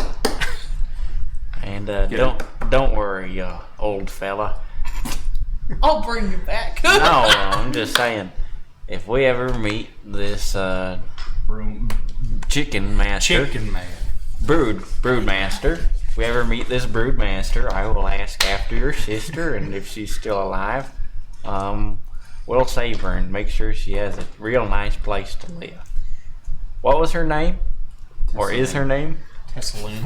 S9: And don't worry, old fella.
S5: I'll bring you back.
S9: No, I'm just saying, if we ever meet this
S7: Broom,
S9: chicken master,
S7: chicken man.
S9: brood master, if we ever meet this brood master, I will ask after your sister, and if she's still alive, we'll save her and make sure she has a real nice place to live. What was her name? Or is her name?
S7: Tessalin.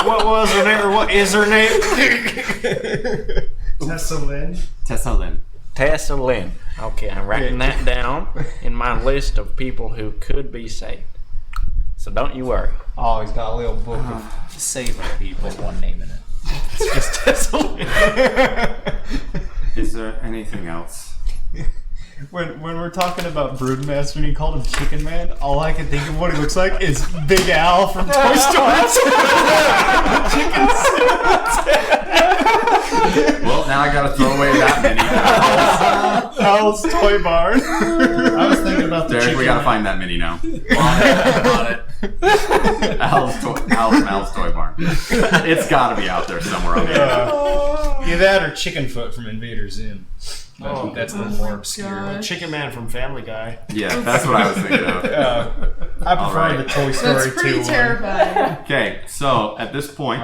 S6: What was her name, or what is her name?
S4: Tessa Lynn.
S1: Tessa Lynn.
S9: Tessa Lynn. Okay, I'm writing that down in my list of people who could be saved. So don't you worry.
S7: Oh, he's got a little book of saving people.
S3: With one name in it.
S9: It's just Tessa Lynn.
S1: Is there anything else?
S7: when we're talking about Broodmaster and he called him Chicken Man, all I can think of what he looks like is Big Al from Toy Story 2.
S1: Well, now I gotta throw away that mini.
S7: Al's Toy Barn.
S4: I was thinking about the
S1: Derek,
S4: chicken.
S1: we gotta find that mini now.
S3: Got it.
S1: Al's from Al's Toy Barn. It's gotta be out there somewhere on the internet.
S7: Either that or Chickenfoot from Invader Zim.
S4: Oh,
S7: That's the
S5: Oh
S7: more
S5: my
S7: obscure.
S5: God.
S4: Chicken Man from Family Guy.
S1: Yeah, that's what I was thinking of.
S7: I prefer
S1: Alright.
S7: the Toy Story
S5: That's
S7: 2
S5: pretty
S7: one.
S5: terrifying.
S1: Okay, so at this point,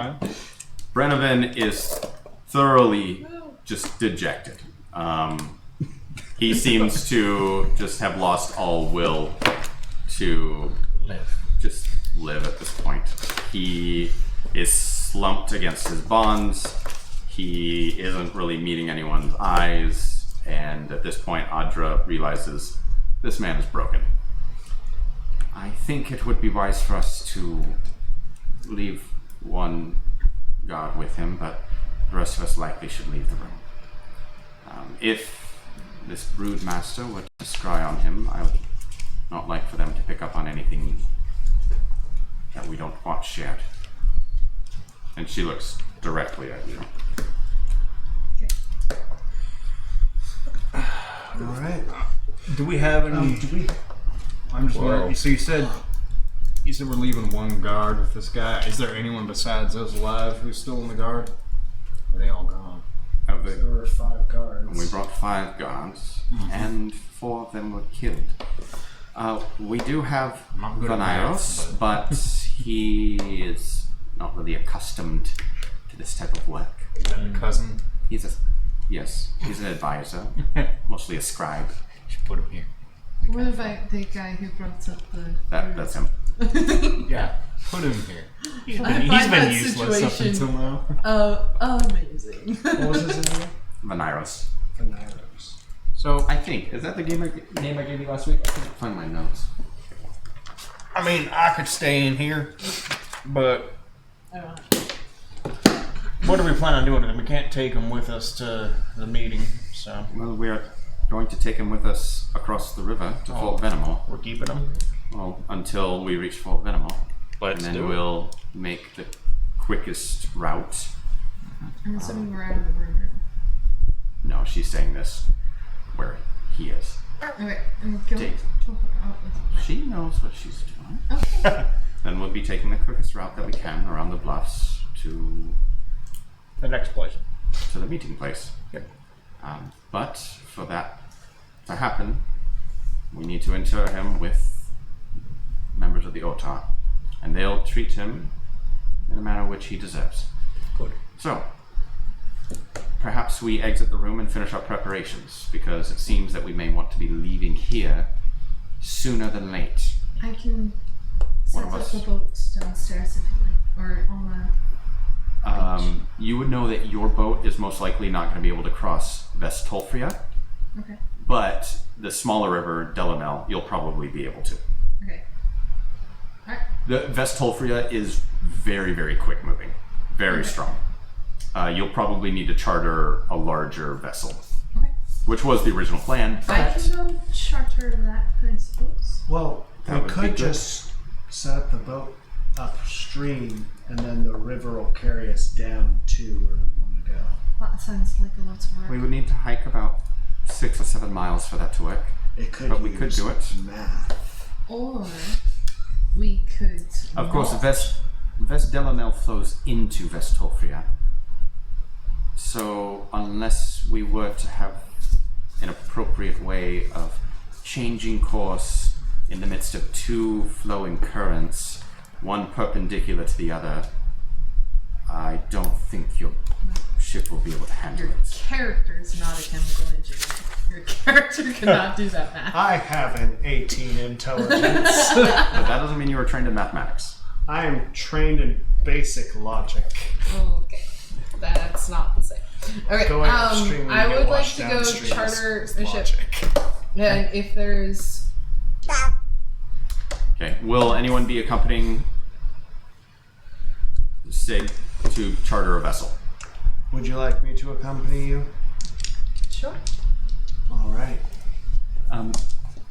S1: Brenovan is thoroughly just dejected. He seems to just have lost all will to just live at this point. He is slumped against his bonds. He isn't really meeting anyone's eyes. And at this point, Audra realizes this man is broken. I think it would be wise for us to leave one guard with him, but the rest of us likely should leave the room. If this Broodmaster were to scry on him, I would not like for them to pick up on anything that we don't want shared. And she looks directly at you.
S4: All right.
S7: Do we have any? I'm just wondering. So you said we're leaving one guard with this guy. Is there anyone besides us alive who's still in the guard? Are they all gone?
S4: There were 5 guards.
S1: We brought 5 guards, and 4 of them were killed. We do have
S7: Not good at
S1: Vanairos,
S7: math,
S1: but he is not really accustomed to this type of work.
S7: Is that a cousin?
S1: He's an advisor, mostly a scribe.
S7: Should put him here.
S5: What about the guy who brought up the...
S1: That's him.
S7: Yeah, put him here. He's
S5: I
S7: been
S5: find that
S7: useless up
S5: situation-
S7: until now.
S5: amazing.
S4: What was his name?
S1: Vanairos.
S4: Vanairos.
S7: So
S1: I think. Is that the name I gave you last week? I can't find my notes.
S7: I mean, I could stay in here, but what are we planning on doing with him? We can't take him with us to the meeting, so
S1: Well, we're going to take him with us across the river to Fort Venomal.
S7: we're keeping him.
S1: Well, until we reach Fort Venomal.
S6: Let's
S1: and then
S6: do it.
S1: we'll make the quickest route.
S5: I'm assuming we're out of the room.
S1: No, she's saying this where he is.
S5: Okay, go.
S1: Dave.
S5: Oh,
S1: She knows what she's doing.
S5: okay.
S1: Then we'll be taking the quickest route that we can around the bluffs to
S7: The next place.
S1: the meeting place. But for that to happen, we need to inter him with members of the Otar, and they'll treat him in a manner which he deserves.
S7: Good.
S1: So, perhaps we exit the room and finish our preparations, because it seems that we may want to be leaving here sooner than late.
S8: I can
S1: One
S8: set
S1: of
S8: up
S1: us.
S8: a boat downstairs if you like, or on a.
S1: You would know that your boat is most likely not going to be able to cross Vestolfria,
S8: Okay.
S1: but the smaller river, Delamel, you'll probably be able to.
S8: Okay. Alright.
S1: The Vestolfria is very, very quick moving, very strong. You'll probably need to charter a larger vessel,
S8: Okay.
S1: which was the original plan.
S8: I can go charter that, I suppose.
S4: Well,
S1: That
S4: we
S1: would be
S4: could
S1: good.
S4: just set up the boat upstream, and then the river will carry us down to where we want to go.
S8: That sounds like a lot of work.
S1: We would need to hike about 6 or 7 miles for that to work.
S4: It could
S1: But we could
S4: use
S1: do it.
S4: Math.
S8: Or we could.
S1: Of course,
S8: walk.
S1: Vest Delamel flows into Vestolfria. So, unless we were to have an appropriate way of changing course in the midst of 2 flowing currents, one perpendicular to the other, I don't think your ship will be able to handle
S5: Your
S1: it.
S5: character is not a chemical engineer. Your character cannot do that math.
S4: I have an 18 intelligence.
S1: But that doesn't mean you were trained in mathematics.
S4: I am trained in basic logic.
S5: Okay, that's not the same. Okay,
S4: Going upstream when
S5: I
S4: you get
S5: would like
S4: washed
S5: to go
S4: downstream is
S5: charter a ship.
S4: logic.
S5: And if there's
S1: Okay, will anyone be accompanying Sig to charter a vessel?
S4: Would you like me to accompany you?
S5: sure.
S4: All right.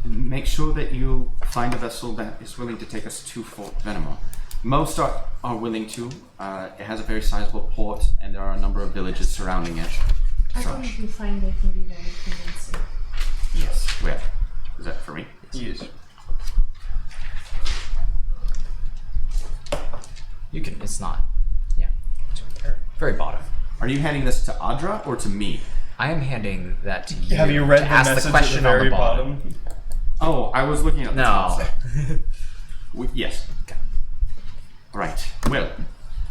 S1: Make sure that you find a vessel that is willing to take us to Fort Venimo. Most are willing to. It has a very sizable port, and there are a number of villages surrounding it.
S8: I
S1: So,
S8: think you find they can be very convincing.
S1: yes, where? Is that for me?
S7: Yes.
S3: You can. It's not. Yeah. Very bottom.
S1: Are you handing this to Adra or to me?
S3: I am handing that to you.
S7: Have you read
S3: to
S7: the
S3: ask
S7: message
S3: the question
S7: at the very
S3: on the bottom?
S1: Oh, I was looking at the
S3: No.
S1: top there. Yes. Right. Well,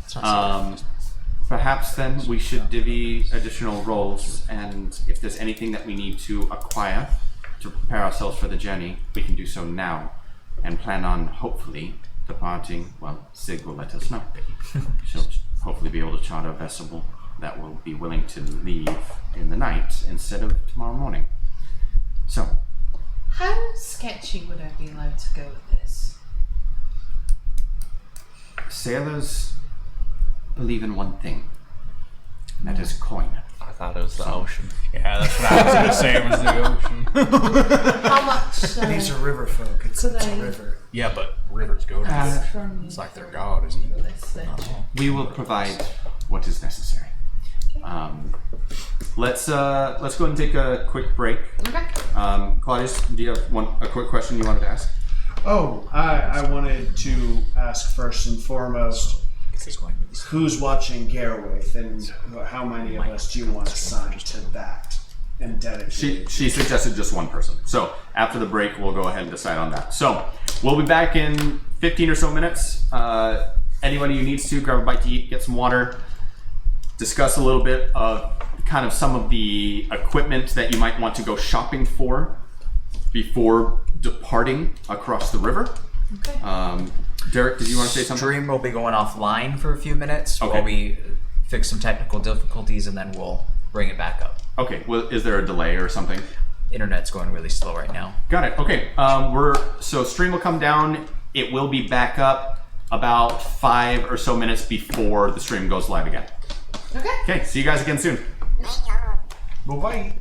S3: It's not so
S1: perhaps then we should divvy additional roles, and if there's anything that we need to acquire to prepare ourselves for the journey, we can do so now, and plan on hopefully departing. Well, Sig will let us know. She'll hopefully be able to charter a vessel that will be willing to leave in the night instead of tomorrow morning. So,
S8: How sketchy would I be allowed to go with this?
S1: sailors believe in one thing, and that is coin.
S6: I thought it was the ocean.
S7: Yeah, that's what I was gonna say. It was the ocean.
S8: How much
S10: These are river folk. It's
S8: could
S10: a
S8: I
S10: river.
S7: Yeah, but rivers go to.
S8: from you
S7: It's like their
S8: for
S7: god, isn't it?
S8: this venture?
S1: We will provide what is necessary. Let's go ahead and take a quick break.
S5: Okay.
S1: Claudius, do you have a quick question you wanted to ask?
S4: Oh, I wanted to ask first and foremost, who's watching Garwaith, and how many of us do you want assigned to that and dedicated?
S1: She suggested just one person. So after the break, we'll go ahead and decide on that. So we'll be back in 15 or so minutes. Anybody who needs to, grab a bite to eat, get some water, discuss a little bit of kind of some of the equipment that you might want to go shopping for before departing across the river.
S5: Okay.
S1: Derek, did you want to say something?
S3: Stream will be going offline for a few minutes
S1: Okay.
S3: while we fix some technical difficulties, and then we'll bring it back up.
S1: Okay, well, is there a delay or something?
S3: Internet's going really slow right now.
S1: Got it. Okay. So stream will come down. It will be back up about 5 or so minutes before the stream goes live again.
S5: Okay.
S1: Okay. See you guys again soon.
S7: Bye bye.